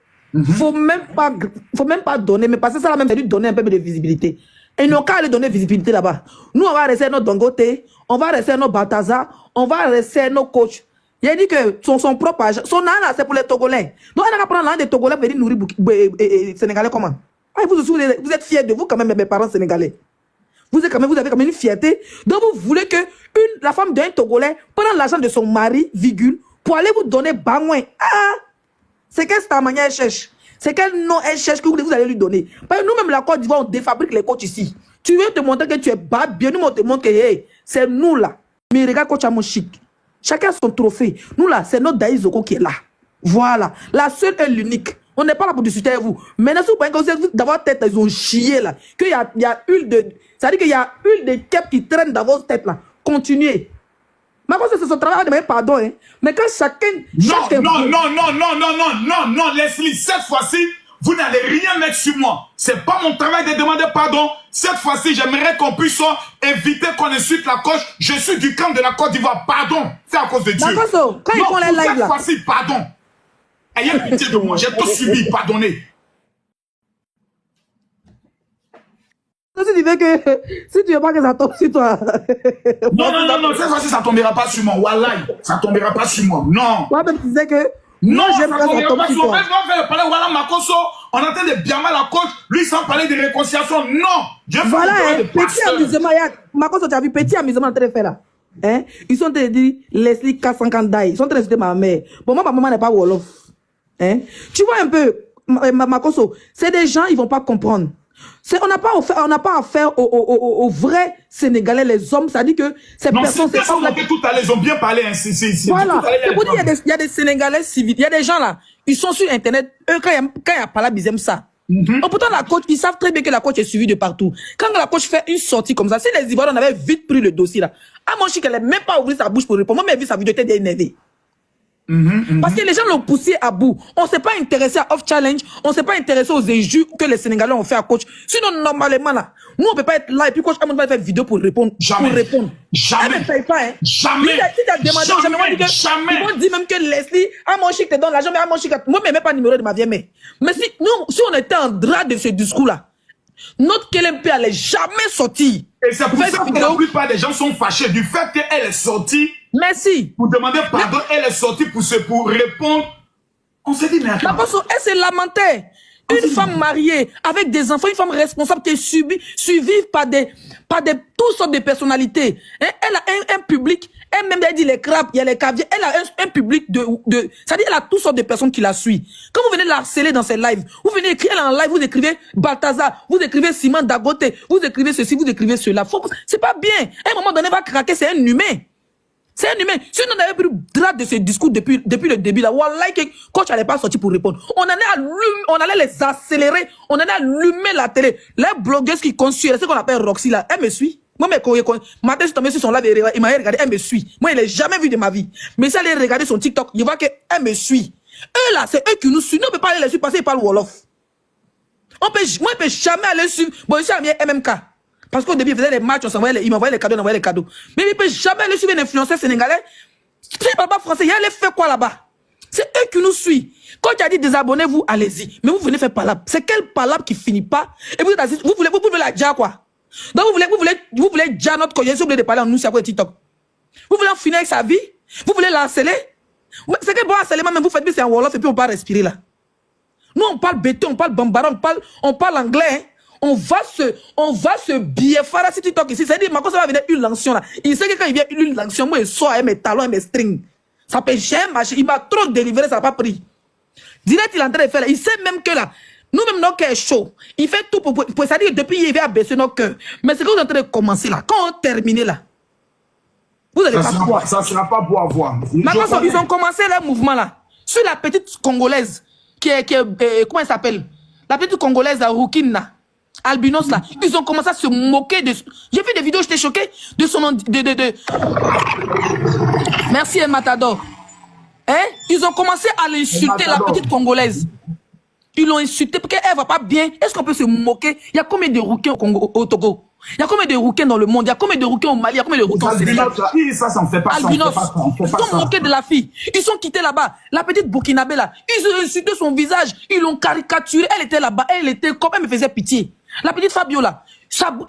Faut même pas donner, mais parce que ça là même, c'est lui donner un peu de visibilité. Et nos cas, aller donner visibilité là-bas. Nous, on va rester nos Dangote, on va rester nos Balthazar, on va rester nos coachs. Il a dit que son propre âge, son âge là, c'est pour les Togolais. Donc, on va prendre l'un des Togolais pour venir nourrir les Sénégalais comment? Ah, vous êtes fiers de vous quand même, mes parents sénégalais. Vous avez quand même une fierté. Donc, vous voulez que la femme d'un Togolais prenne l'argent de son mari, virgule, pour aller vous donner bangouin. Ah! C'est quelle manière elle cherche? C'est quel nom elle cherche que vous allez lui donner? Parce que nous-mêmes, la Côte d'Ivoire, on défabrique les coachs ici. Tu veux te montrer que tu es bas bien, nous, on te montre que hey, c'est nous là. Mais regarde, coach Amo Chic. Chacun a son trophée. Nous là, c'est notre Daï Zoko qui est là. Voilà. La seule et l'unique. On n'est pas là pour discuter avec vous. Maintenant, si vous pensez que vous d'avoir tête, ils ont chié là. Qu'il y a huile de. Ça veut dire qu'il y a huile de kep qui traîne dans votre tête là. Continuez. Mais c'est son travail de demander pardon, hein. Mais quand chacun. Non, Leslie, cette fois-ci, vous n'allez rien mettre sur moi. C'est pas mon travail de demander pardon. Cette fois-ci, j'aimerais qu'on puisse éviter qu'on insulte la coach. Je suis du camp de la Côte d'Ivoire. Pardon. C'est à cause de Dieu. Quand ils font les lives là. Cette fois-ci, pardon. Ayez pitié de moi. J'ai tout subi. Pardonnez. Si tu veux pas que ça tombe sur toi. Non. Cette fois-ci, ça tombera pas sur moi. Wallahi, ça tombera pas sur moi. Non. Moi, même tu disais que. Non, ça tombera pas sur moi. Même quand on fait parler Walla Makoso, on entend de bien mal la coach, lui sans parler de réconciliation. Non. Voilà, petit amusement. Makoso, tu as vu, petit amusement en train de faire là. Hein? Ils sont en train de dire Leslie Kassankandai. Ils sont en train de citer ma mère. Bon, moi, ma maman n'est pas Wolof. Hein? Tu vois un peu, Makoso, c'est des gens, ils vont pas comprendre. On n'a pas affaire aux vrais Sénégalais, les hommes. Ça dit que ces personnes. C'est pas que tout à l'heure, ils ont bien parlé. Hein, voilà. C'est pour dire il y a des Sénégalais civils. Il y a des gens là, ils sont sur Internet. Eux, quand il y a pas là, ils aiment ça. Pourtant, la coach, ils savent très bien que la coach est suivie de partout. Quand la coach fait une sortie comme ça, si les Ivoiriens avaient vite pris le dossier là, à mon chic, elle n'a même pas ouvert sa bouche pour répondre. Moi, j'ai vu sa vidéo, était énervée. Parce que les gens l'ont poussé à bout. On ne s'est pas intéressé à Off Challenge, on ne s'est pas intéressé aux injures que les Sénégalais ont fait à coach. Sinon, normalement, là, nous, on ne peut pas être là et puis coach Amon va faire vidéo pour répondre. Jamais. Elle ne paye pas, hein. Jamais. Si tu as demandé aux gens, ils vont dire même que Leslie, Amon Chic te donne l'argent, mais Amon Chic, moi, je ne mets pas le numéro de ma vieille mère. Mais si on était en drap de ce discours-là, notre KLMP allait jamais sortir. Et c'est pour ça que la plupart des gens sont fâchés du fait qu'elle est sortie. Merci. Pour demander pardon, elle est sortie pour répondre. On s'est dit, mais attends. Elle s'est lamentée. Une femme mariée, avec des enfants, une femme responsable qui est suivie par toutes sortes de personnalités. Hein? Elle a un public, elle-même, elle dit les crabes, il y a les caviers, elle a un public c'est-à-dire elle a toutes sortes de personnes qui la suivent. Quand vous venez la harceler dans ses lives, vous venez écrire en live, vous écrivez Balthazar, vous écrivez Simon Dagote, vous écrivez ceci, vous écrivez cela. C'est pas bien. À un moment donné, elle va craquer, c'est un humain. C'est un humain. Si on avait pris drap de ce discours depuis le début, là, wallah, coach n'allait pas sortir pour répondre. On allait les accélérer, on allait allumer la télé. Les blogueuses qui consument, c'est ce qu'on appelle Roxy, là, elle me suit. Moi, ma tête, je suis tombé sur son live, il m'a regardé, elle me suit. Moi, je ne l'ai jamais vu de ma vie. Mais si elle allait regarder son TikTok, il voit qu'elle me suit. Eux, là, c'est eux qui nous suivent. Nous, on ne peut pas aller les suivre parce qu'ils parlent Wolof. Moi, je ne peux jamais aller suivre. Bon, je suis à MMK. Parce qu'au début, il faisait les matchs, il m'envoyait les cadeaux, on envoyait les cadeaux. Mais il ne peut jamais aller suivre un influenceur sénégalais. Si il ne parle pas français, il allait faire quoi là-bas? C'est eux qui nous suivent. Quand tu as dit désabonnez-vous, allez-y. Mais vous venez faire palabre. C'est quelle palabre qui finit pas? Et vous voulez la dire quoi? Donc vous voulez dire notre coïncidence, vous voulez de parler en nous, c'est à quoi TikTok? Vous voulez en finir avec sa vie? Vous voulez la harceler? C'est que bon harcèlement, mais vous faites bien, c'est un Wolof et puis on peut respirer là. Nous, on parle béton, on parle bambara, on parle anglais, hein? on va se bieffara si TikTok ici. C'est-à-dire, Makossa va venir une lanction là. Il sait que quand il vient une lanction, moi, il sort avec mes talons et mes strings. Ça peut jamais marcher. Il m'a trop délivré, ça n'a pas pris. Direct, il est en train de faire là. Il sait même que là, nous-mêmes, notre cœur est chaud. Il fait tout pour ça dire depuis hier, il va baisser notre cœur. Mais c'est quand on est en train de commencer là. Quand on termine là, vous allez pas voir. Ça ne sera pas pour avoir. Maintenant, ils ont commencé leur mouvement là. Sur la petite Congolaise, comment elle s'appelle? La petite Congolaise, la Roukine là. Albinos là. Ils ont commencé à se moquer de... J'ai vu des vidéos, j'étais choqué de son... Merci, El Matador. Hein? Ils ont commencé à l'insulter, la petite Congolaise. Ils l'ont insultée parce qu'elle va pas bien. Est-ce qu'on peut se moquer? Il y a combien de rouquins au Togo? Il y a combien de rouquins dans le monde? Il y a combien de rouquins au Mali? Il y a combien de rouquins au Sénégal? Ça en fait pas. Albinos, ils sont moqués de la fille. Ils sont quittés là-bas. La petite Burkinabé là, ils ont insulté son visage. Ils l'ont caricaturé. Elle était là-bas. Elle était comme elle me faisait pitié. La petite Fabio là,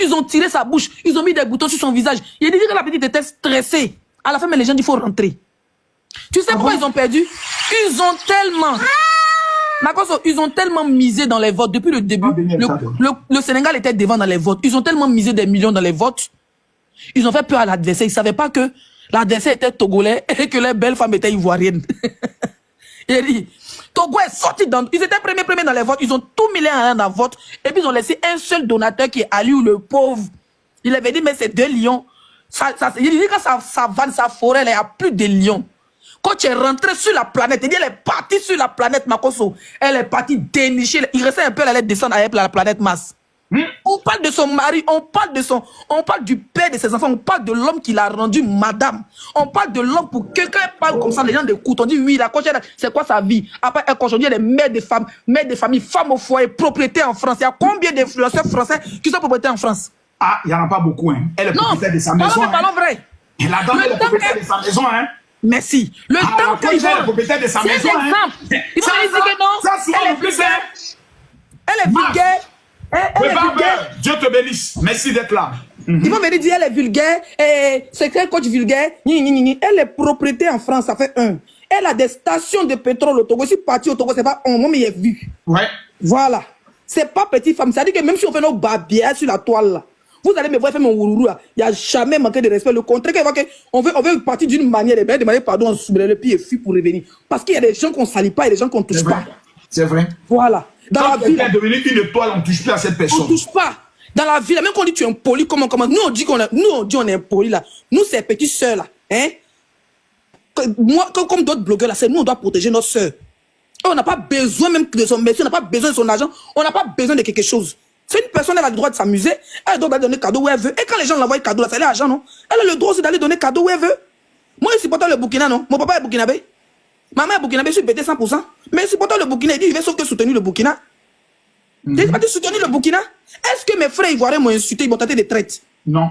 ils ont tiré sa bouche. Ils ont mis des boutons sur son visage. Il a dit que la petite était stressée. À la fin, mais les gens disent qu'il faut rentrer. Tu sais pourquoi ils ont perdu? Ils ont tellement... Ils ont tellement misé dans les votes depuis le début. Le Sénégal était devant dans les votes. Ils ont tellement misé des millions dans les votes. Ils ont fait peur à l'adversaire. Ils ne savaient pas que l'adversaire était togolais et que les belles femmes étaient ivoiriennes. Il a dit, Togo est sorti dans... Ils étaient premiers dans les votes. Ils ont tout mis en dans le vote. Et puis ils ont laissé un seul donateur qui est Aliou, le pauvre. Il avait dit, mais c'est 2 lions. Il dit que ça vanne, sa forêt, il n'y a plus de lions. Quand tu es rentré sur la planète, elle est partie sur la planète Makosso. Elle est partie dénicher. Il restait un peu, elle allait descendre avec la planète Mars. On parle de son mari, on parle du père de ses enfants, on parle de l'homme qui l'a rendu madame. On parle de l'homme pour quelqu'un parle comme ça, les gens écoutent. On dit oui, la coach, c'est quoi sa vie? Après, aujourd'hui, elle est mère de famille, femme au foyer, propriétaire en France. Il y a combien d'influenceurs français qui sont propriétaires en France? Ah, il n'y en a pas beaucoup, hein. Elle est propriétaire de sa maison. Non, parlons vrai. Et la dame, elle est propriétaire de sa maison, hein. Merci. Le temps qu'ils vont... Elle est propriétaire de sa maison, hein. Ils vont dire que non, elle est vulgaire. Elle est vulgaire. Elle est vulgaire. Dieu te bénisse. Merci d'être là. Ils vont venir dire elle est vulgaire. C'est un coach vulgaire. Elle est propriétaire en France, ça fait 1. Elle a des stations de pétrole au Togo. Je suis parti au Togo, c'est pas un, moi, mais il est vu. Ouais. Voilà. C'est pas petite femme. Ça dit que même si on fait nos babières sur la toile là, vous allez me voir faire mon ourourou là. Il n'y a jamais manqué de respect. Le contraire, on veut partir d'une manière, et bien demander pardon, le pied est fui pour revenir. Parce qu'il y a des gens qu'on ne salit pas et des gens qu'on ne touche pas. C'est vrai. Voilà. Dans la vie. Quand devenu une étoile, on ne touche plus à cette personne. On ne touche pas. Dans la vie, même quand on dit tu es impoli, comment nous on dit on est impoli là. Nous, ces petites sœurs là, hein. Moi, comme d'autres blogueurs là, c'est nous on doit protéger nos sœurs. On n'a pas besoin même de son métier, on n'a pas besoin de son argent, on n'a pas besoin de quelque chose. C'est une personne, elle a le droit de s'amuser, elle a le droit d'aller donner cadeau où elle veut. Et quand les gens l'envoient cadeau là, c'est l'argent, non? Elle a le droit aussi d'aller donner cadeau où elle veut. Moi, je supporte le Burkina, non? Mon papa est burkinabé. Ma mère est burkinabé, je suis pété 100%. Mais je supporte le Burkina, il dit, il veut sauf que soutenir le Burkina. J'ai pas dit soutenir le Burkina. Est-ce que mes frères ivoiriens m'ont insulté, ils m'ont tenté de traite? Non.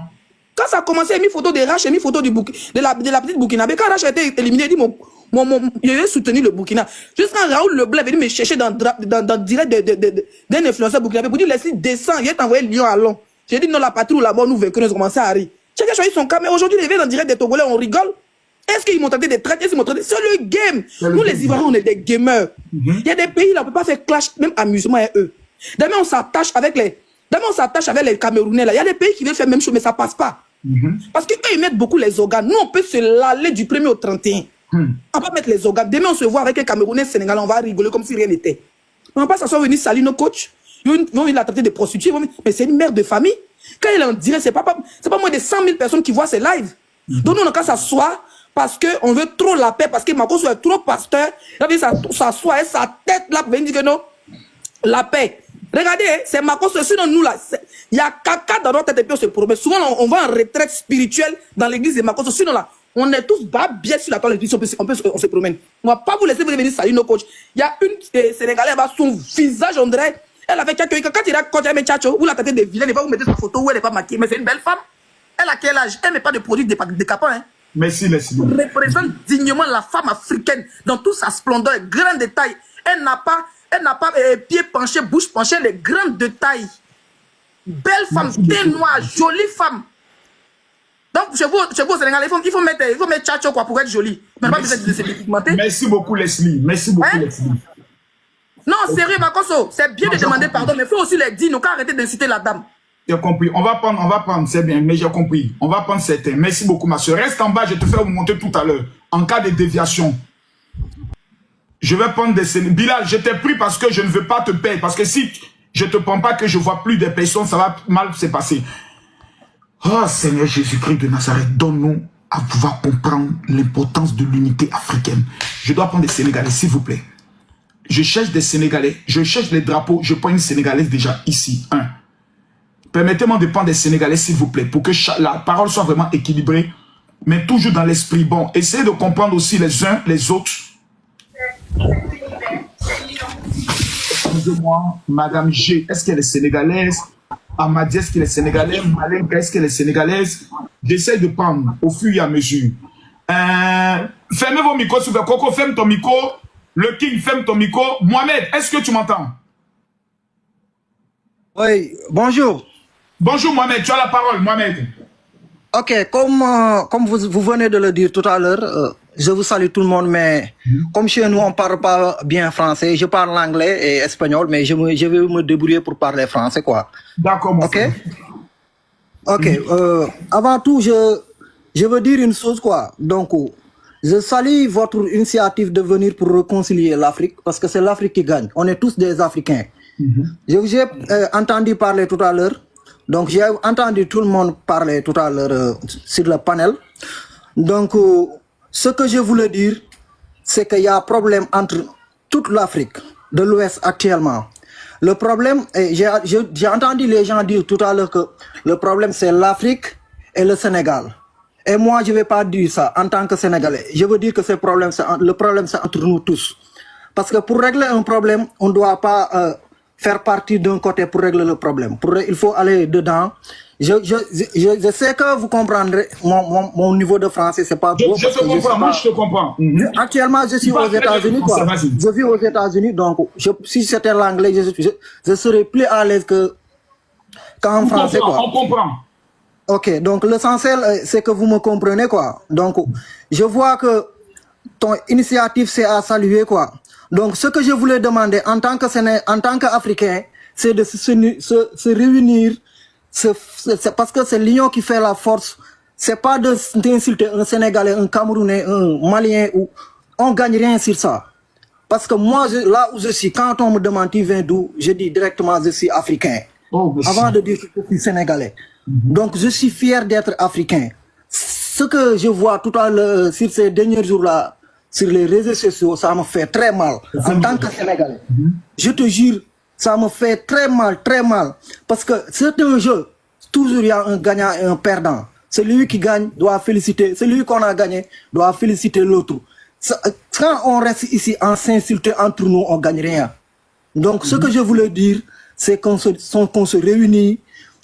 Quand ça a commencé, il a mis photo de Rach, il a mis photo de la petite Burkinabé. Quand Rach a été éliminé, il dit, il avait soutenu le Burkina. Jusqu'à Raoul Leblanc est venu me chercher dans direct d'un influenceur burkinabé pour dire, laisse-lui descendre, il a envoyé Lyon à Lyon. J'ai dit, non, la patrie ou la mort, nous vaincrons, ils ont commencé à rire. Chacun choisit son cas, mais aujourd'hui, il est dans direct des Togolais, on rigole. Est-ce qu'ils m'ont tenté de traiter? C'est le game. Nous, les Ivoiriens, on est des gamers. Il y a des pays là, on ne peut pas faire clash, même amusement avec eux. Demain, on s'attache avec les Camerounais là. Il y a des pays qui veulent faire la même chose, mais ça ne passe pas. Parce qu'eux, ils mettent beaucoup les organes. Nous, on peut se laller du 1er au 31. On va mettre les organes. Demain, on se voit avec un Camerounais Sénégalais, on va rigoler comme si rien n'était. On va pas s'asseoir venir salir nos coachs. Ils vont venir la traiter de prostituée. Mais c'est une mère de famille. Quand elle est en direct, c'est pas moins de 100 000 personnes qui voient ses lives. Donc, nous, on a qu'à s'asseoir parce qu'on veut trop la paix, parce que Makosso est trop pasteur. Il veut s'asseoir et sa tête là pour venir dire que non, la paix. Regardez, c'est Makosso. Sinon, nous là, il y a caca dans notre tête et puis on se promet. Souvent, on va en retraite spirituelle dans l'église de Makosso. Sinon, là, on est tous bien sur la toile, on se promène. On ne va pas vous laisser venir saluer nos coachs. Il y a une Sénégalaise, son visage, on dirait, elle avait quelqu'un, quand il a coach, elle met tchatcho, vous la traitez de vilaine, elle va vous mettre sa photo où elle n'est pas maquillée. Mais c'est une belle femme. Elle a quel âge? Elle met pas de produits décapants, hein. Merci. Représente dignement la femme africaine dans toute sa splendeur, grand détail. Elle n'a pas pied penché, bouche penchée, les grandes détails. Belle femme, teint noir, jolie femme. Donc, chez vous au Sénégal, il faut mettre tchatcho quoi pour être joli. Mais pas besoin de se pigmenter. Merci beaucoup, Leslie. Non, sérieux, Makoso, c'est bien de demander pardon, mais il faut aussi les dire, nous, arrêter d'inciter la dame. J'ai compris. On va prendre, c'est bien, mais j'ai compris. On va prendre certains. Merci beaucoup, ma soeur. Reste en bas, je te fais remonter tout à l'heure. En cas de déviation. Je vais prendre des... Bilal, je t'ai pris parce que je ne veux pas te perdre. Parce que si je ne te prends pas, que je vois plus des personnes, ça va mal se passer. Oh, Seigneur Jésus-Christ de Nazareth, donne-nous à pouvoir comprendre l'importance de l'unité africaine. Je dois prendre des Sénégalais, s'il vous plaît. Je cherche des Sénégalais. Je cherche les drapeaux. Je prends une Sénégalaise déjà ici. Permettez-moi de prendre des Sénégalais, s'il vous plaît, pour que la parole soit vraiment équilibrée, mais toujours dans l'esprit bon. Essayez de comprendre aussi les uns les autres. Excusez-moi, Madame G, est-ce qu'elle est sénégalaise? Amadi, est-ce qu'elle est sénégalaise? Malenka, est-ce qu'elle est sénégalaise? J'essaie de prendre au fur et à mesure. Fermez vos micros, s'il vous plaît. Coco, ferme ton micro. Le King, ferme ton micro. Mohamed, est-ce que tu m'entends? Oui, bonjour. Bonjour Mohamed, tu as la parole, Mohamed. Ok, comme vous venez de le dire tout à l'heure, je vous salue tout le monde, mais comme chez nous on parle pas bien français, je parle anglais et espagnol, mais je vais me débrouiller pour parler français, quoi. D'accord, mon frère. Ok, avant tout, je veux dire une chose, quoi. Donc, je salue votre initiative de venir pour réconcilier l'Afrique, parce que c'est l'Afrique qui gagne. On est tous des Africains. Je vous ai entendu parler tout à l'heure. Donc, j'ai entendu tout le monde parler tout à l'heure sur le panel. Donc, ce que je voulais dire, c'est qu'il y a un problème entre toute l'Afrique de l'Ouest actuellement. Le problème, j'ai entendu les gens dire tout à l'heure que le problème c'est l'Afrique et le Sénégal. Et moi, je ne vais pas dire ça en tant que Sénégalais. Je veux dire que le problème c'est entre nous tous. Parce que pour régler un problème, on ne doit pas... faire partie d'un côté pour régler le problème. Il faut aller dedans. Je sais que vous comprendrez mon niveau de français, c'est pas beau. Je te comprends, moi je te comprends. Actuellement, je suis aux États-Unis, quoi. Je vis aux États-Unis, donc si c'était l'anglais, je serais plus à l'aise qu'en français, quoi. On comprend. Ok, donc l'essentiel, c'est que vous me comprenez, quoi. Donc, je vois que ton initiative, c'est à saluer, quoi. Donc, ce que je voulais demander en tant qu'Africain, c'est de se réunir. C'est parce que c'est l'union qui fait la force. C'est pas d'insulter un Sénégalais, un Camerounais, un Malien. On ne gagne rien sur ça. Parce que moi, là où je suis, quand on me demande tu viens d'où, je dis directement je suis africain. Avant de dire que je suis Sénégalais. Donc, je suis fier d'être africain. Ce que je vois tout à l'heure sur ces derniers jours-là, sur les réseaux sociaux, ça me fait très mal. En tant que Sénégalais, je te jure, ça me fait très mal, très mal. Parce que c'est un jeu. Toujours il y a un gagnant et un perdant. Celui qui gagne doit féliciter. Celui qu'on a gagné doit féliciter l'autre. Quand on reste ici en s'insulter entre nous, on ne gagne rien. Donc ce que je voulais dire, c'est qu'on se réunit,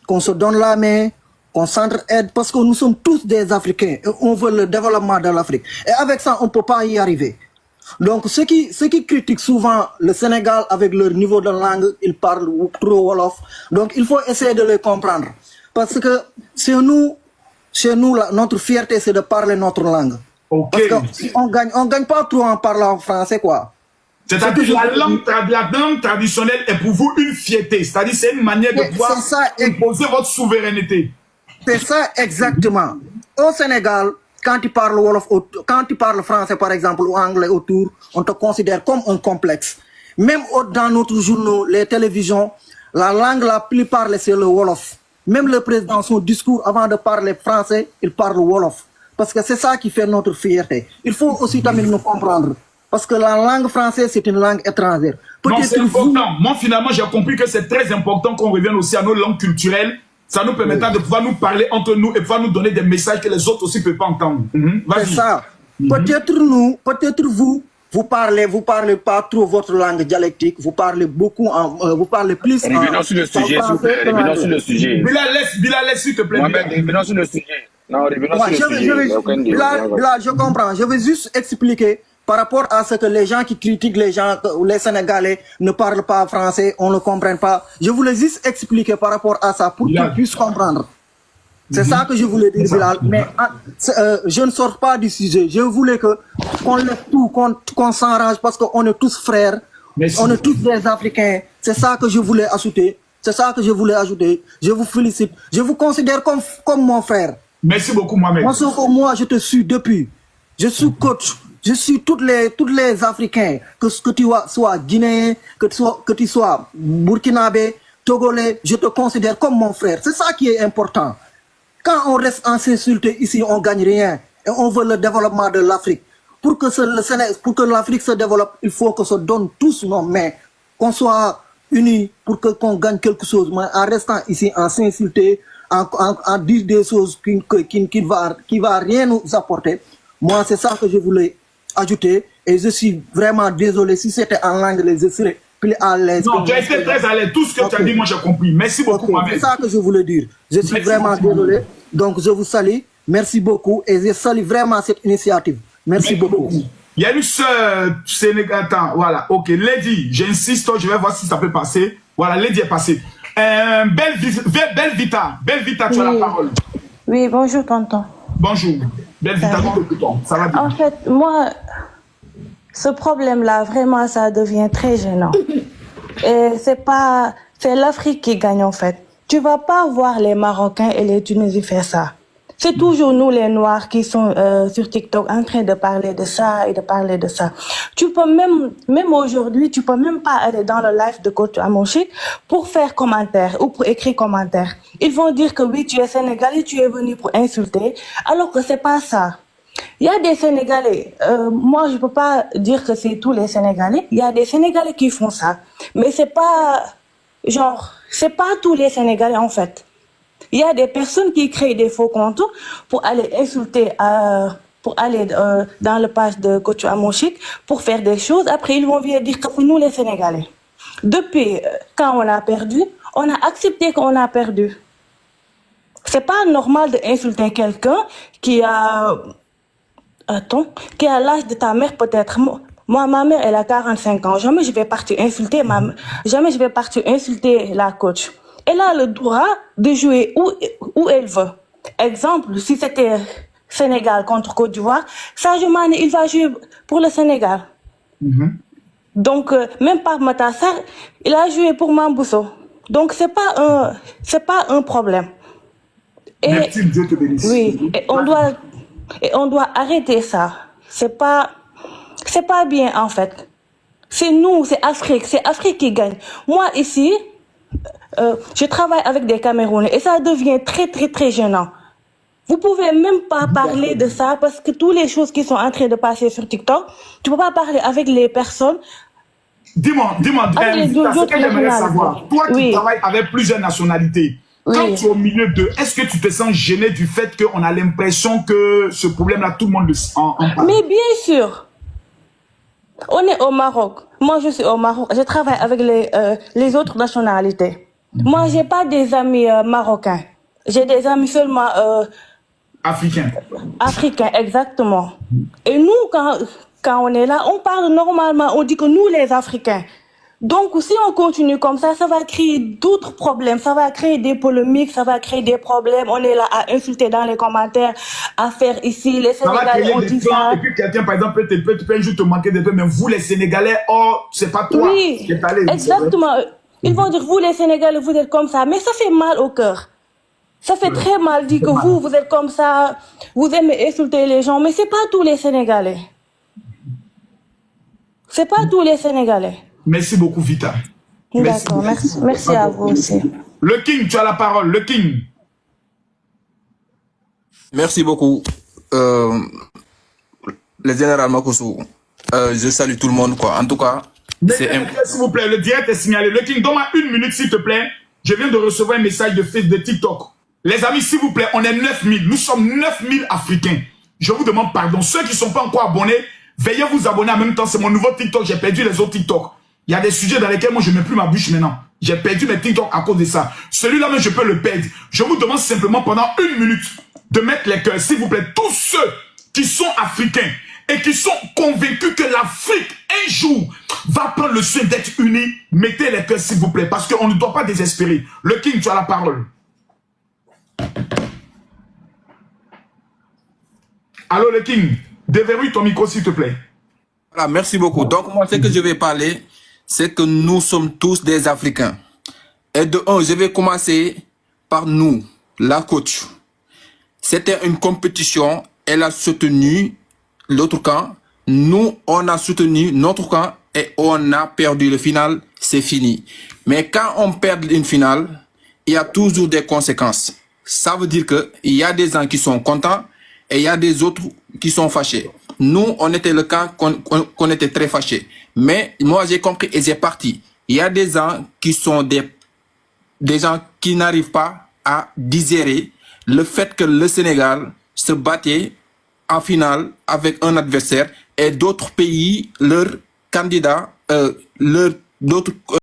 qu'on se donne la main, qu'on s'entraide, parce que nous sommes tous des Africains et on veut le développement de l'Afrique. Et avec ça, on ne peut pas y arriver. Donc, ceux qui critiquent souvent le Sénégal avec leur niveau de langue, ils parlent trop Wolof. Donc, il faut essayer de les comprendre. Parce que chez nous notre fierté, c'est de parler notre langue. Parce que si on gagne pas trop en parlant français, quoi. C'est-à-dire la langue traditionnelle est pour vous une fierté. C'est-à-dire c'est une manière de pouvoir imposer votre souveraineté. C'est ça exactement. Au Sénégal, quand tu parles Wolof, quand tu parles français par exemple ou anglais autour, on te considère comme un complexe. Même dans notre journaux, les télévisions, la langue la plus parlée c'est le Wolof. Même le président, son discours avant de parler français, il parle Wolof. Parce que c'est ça qui fait notre fierté. Il faut aussi tamit nous comprendre. Parce que la langue française, c'est une langue étrangère. Non, c'est important. Moi, finalement, j'ai compris que c'est très important qu'on revienne aussi à nos langues culturelles. Ça nous permettra de pouvoir nous parler entre nous et pouvoir nous donner des messages que les autres aussi ne peuvent pas entendre. C'est ça. Peut-être nous, peut-être vous parlez pas trop votre langue dialectique, vous parlez beaucoup, vous parlez plus revenons sur le sujet, s'il vous plaît. Revenons sur le sujet. Bilal, s'il te plaît. Revenons sur le sujet. Non, revenons sur le sujet. Bilal, je comprends. Je vais juste expliquer par rapport à ce que les gens qui critiquent les Sénégalais ne parlent pas français, on ne comprend pas. Je voulais juste expliquer par rapport à ça pour qu'ils puissent comprendre. C'est ça que je voulais dire, Bilal. Mais je ne sors pas du sujet. Je voulais qu'on laisse tout, qu'on s'arrange parce qu'on est tous frères. On est tous des Africains. C'est ça que je voulais ajouter. C'est ça que je voulais ajouter. Je vous félicite. Je vous considère comme mon frère. Merci beaucoup, Mohamed. Moi, je te suis depuis. Je suis coach. Je suis toutes les Africains. Que tu sois Guinéen, que tu sois Burkinabé, Togolais, je te considère comme mon frère. C'est ça qui est important. Quand on reste en s'insulter ici, on gagne rien. Et on veut le développement de l'Afrique. Pour que l'Afrique se développe, il faut que se donne tous nos mains, qu'on soit unis pour qu'on gagne quelque chose. Mais en restant ici, en s'insulter, en dire des choses qui va rien nous apporter. Moi, c'est ça que je voulais ajouter. Et je suis vraiment désolé. Si c'était en anglais, je serais plus à l'aise. Non, tu as été très à l'aise. Tout ce que tu as dit, moi, j'ai compris. Merci beaucoup, Mohamed. C'est ça que je voulais dire. Je suis vraiment désolé. Donc, je vous salue. Merci beaucoup. Et je salue vraiment cette initiative. Merci beaucoup. Il y a une sœur Sénégal. Voilà, ok. Lady, j'insiste, je vais voir si ça peut passer. Voilà, Lady est passée. Belle Vita, tu as la parole. Oui, bonjour, tonton. Bonjour. Belle Vita, ça va bien. En fait, moi, ce problème-là, vraiment, ça devient très gênant. Et c'est l'Afrique qui gagne, en fait. Tu vas pas voir les Marocains et les Tunisiens faire ça. C'est toujours nous, les Noirs, qui sont sur TikTok en train de parler de ça et de parler de ça. Tu peux même aujourd'hui, tu peux même pas aller dans le live de Coach Amonchik pour faire commentaire ou pour écrire commentaire. Ils vont dire que oui, tu es Sénégalais, tu es venu pour insulter, alors que c'est pas ça. Il y a des Sénégalais, moi je peux pas dire que c'est tous les Sénégalais, il y a des Sénégalais qui font ça. Mais c'est pas tous les Sénégalais en fait. Il y a des personnes qui créent des faux comptes pour aller insulter, pour aller dans le page de Coach Amonchik pour faire des choses. Après, ils vont venir dire que c'est nous les Sénégalais. Depuis quand on a perdu, on a accepté qu'on a perdu. C'est pas normal d'insulter quelqu'un qui a l'âge de ta mère peut-être. Moi, ma mère, elle a 45 ans. Jamais je vais partir insulter la coach. Elle a le droit de jouer où elle veut. Exemple, si c'était Sénégal contre Côte d'Ivoire, Sadio Mané, il va jouer pour le Sénégal. Donc, même par Matassar, il a joué pour Mambousso. Donc, c'est pas un problème. Merci, Dieu te bénisse. Oui, et on doit arrêter ça. C'est pas bien, en fait. C'est nous, c'est Afrique qui gagne. Moi, ici, je travaille avec des Camerounais et ça devient très, très, très gênant. Vous pouvez même pas parler de ça parce que toutes les choses qui sont en train de passer sur TikTok, tu peux pas parler avec les personnes. Dis-moi, ce que j'aimerais savoir, toi qui travailles avec plusieurs nationalités, quand tu es au milieu d'eux, est-ce que tu te sens gêné du fait qu'on a l'impression que ce problème-là, tout le monde en parle? Mais bien sûr. On est au Maroc. Moi, je suis au Maroc. Je travaille avec les autres nationalités. Moi, j'ai pas des amis marocains. J'ai des amis seulement africains. Africains, exactement. Et nous, quand on est là, on parle normalement. On dit que nous, les Africains. Donc, si on continue comme ça, ça va créer d'autres problèmes. Ça va créer des polémiques, ça va créer des problèmes. On est là à insulter dans les commentaires, à faire ici, les Sénégalais, on dit ça. Et puis quelqu'un, par exemple, peut un jour te manquer de peu, mais vous, les Sénégalais, oh, c'est pas toi qui est allé. Exactement. Ils vont dire, vous, les Sénégalais, vous êtes comme ça. Mais ça fait mal au cœur. Ça fait très mal dit que vous êtes comme ça, vous aimez insulter les gens, mais c'est pas tous les Sénégalais. C'est pas tous les Sénégalais. Merci beaucoup, Vita. D'accord, merci à vous aussi. Le King, tu as la parole, le King. Merci beaucoup. Le général Makossou, je salue tout le monde, quoi. En tout cas, s'il vous plaît, le direct est signalé. Le King, donne-moi 1 minute, s'il te plaît. Je viens de recevoir un message de TikTok. Les amis, s'il vous plaît, on est 9000. Nous sommes 9000 Africains. Je vous demande pardon. Ceux qui ne sont pas encore abonnés, veuillez vous abonner en même temps. C'est mon nouveau TikTok. J'ai perdu les autres TikTok. Il y a des sujets dans lesquels moi je ne mets plus ma bouche maintenant. J'ai perdu mes TikTok à cause de ça. Celui-là, mais je peux le perdre. Je vous demande simplement pendant 1 minute de mettre les cœurs, s'il vous plaît. Tous ceux qui sont africains et qui sont convaincus que l'Afrique, un jour, va prendre le soin d'être unie, mettez les cœurs, s'il vous plaît. Parce qu'on ne doit pas désespérer. Le King, tu as la parole. Allô, le King, déverrouille ton micro, s'il te plaît. Voilà, merci beaucoup. Donc, moi, ce que je vais parler, c'est que nous sommes tous des Africains. Et de un, je vais commencer par nous, la coach. C'était une compétition, elle a soutenu l'autre camp. Nous, on a soutenu notre camp et on a perdu le final, c'est fini. Mais quand on perd une finale, il y a toujours des conséquences. Ça veut dire qu'il y a des gens qui sont contents et il y a des autres qui sont fâchés. Nous, on était le camp qu'on était très fâchés. Mais moi, j'ai compris et j'ai parti. Il y a des gens qui sont des gens qui n'arrivent pas à digérer le fait que le Sénégal se battait en finale avec un adversaire et d'autres pays, leurs candidats, d'autres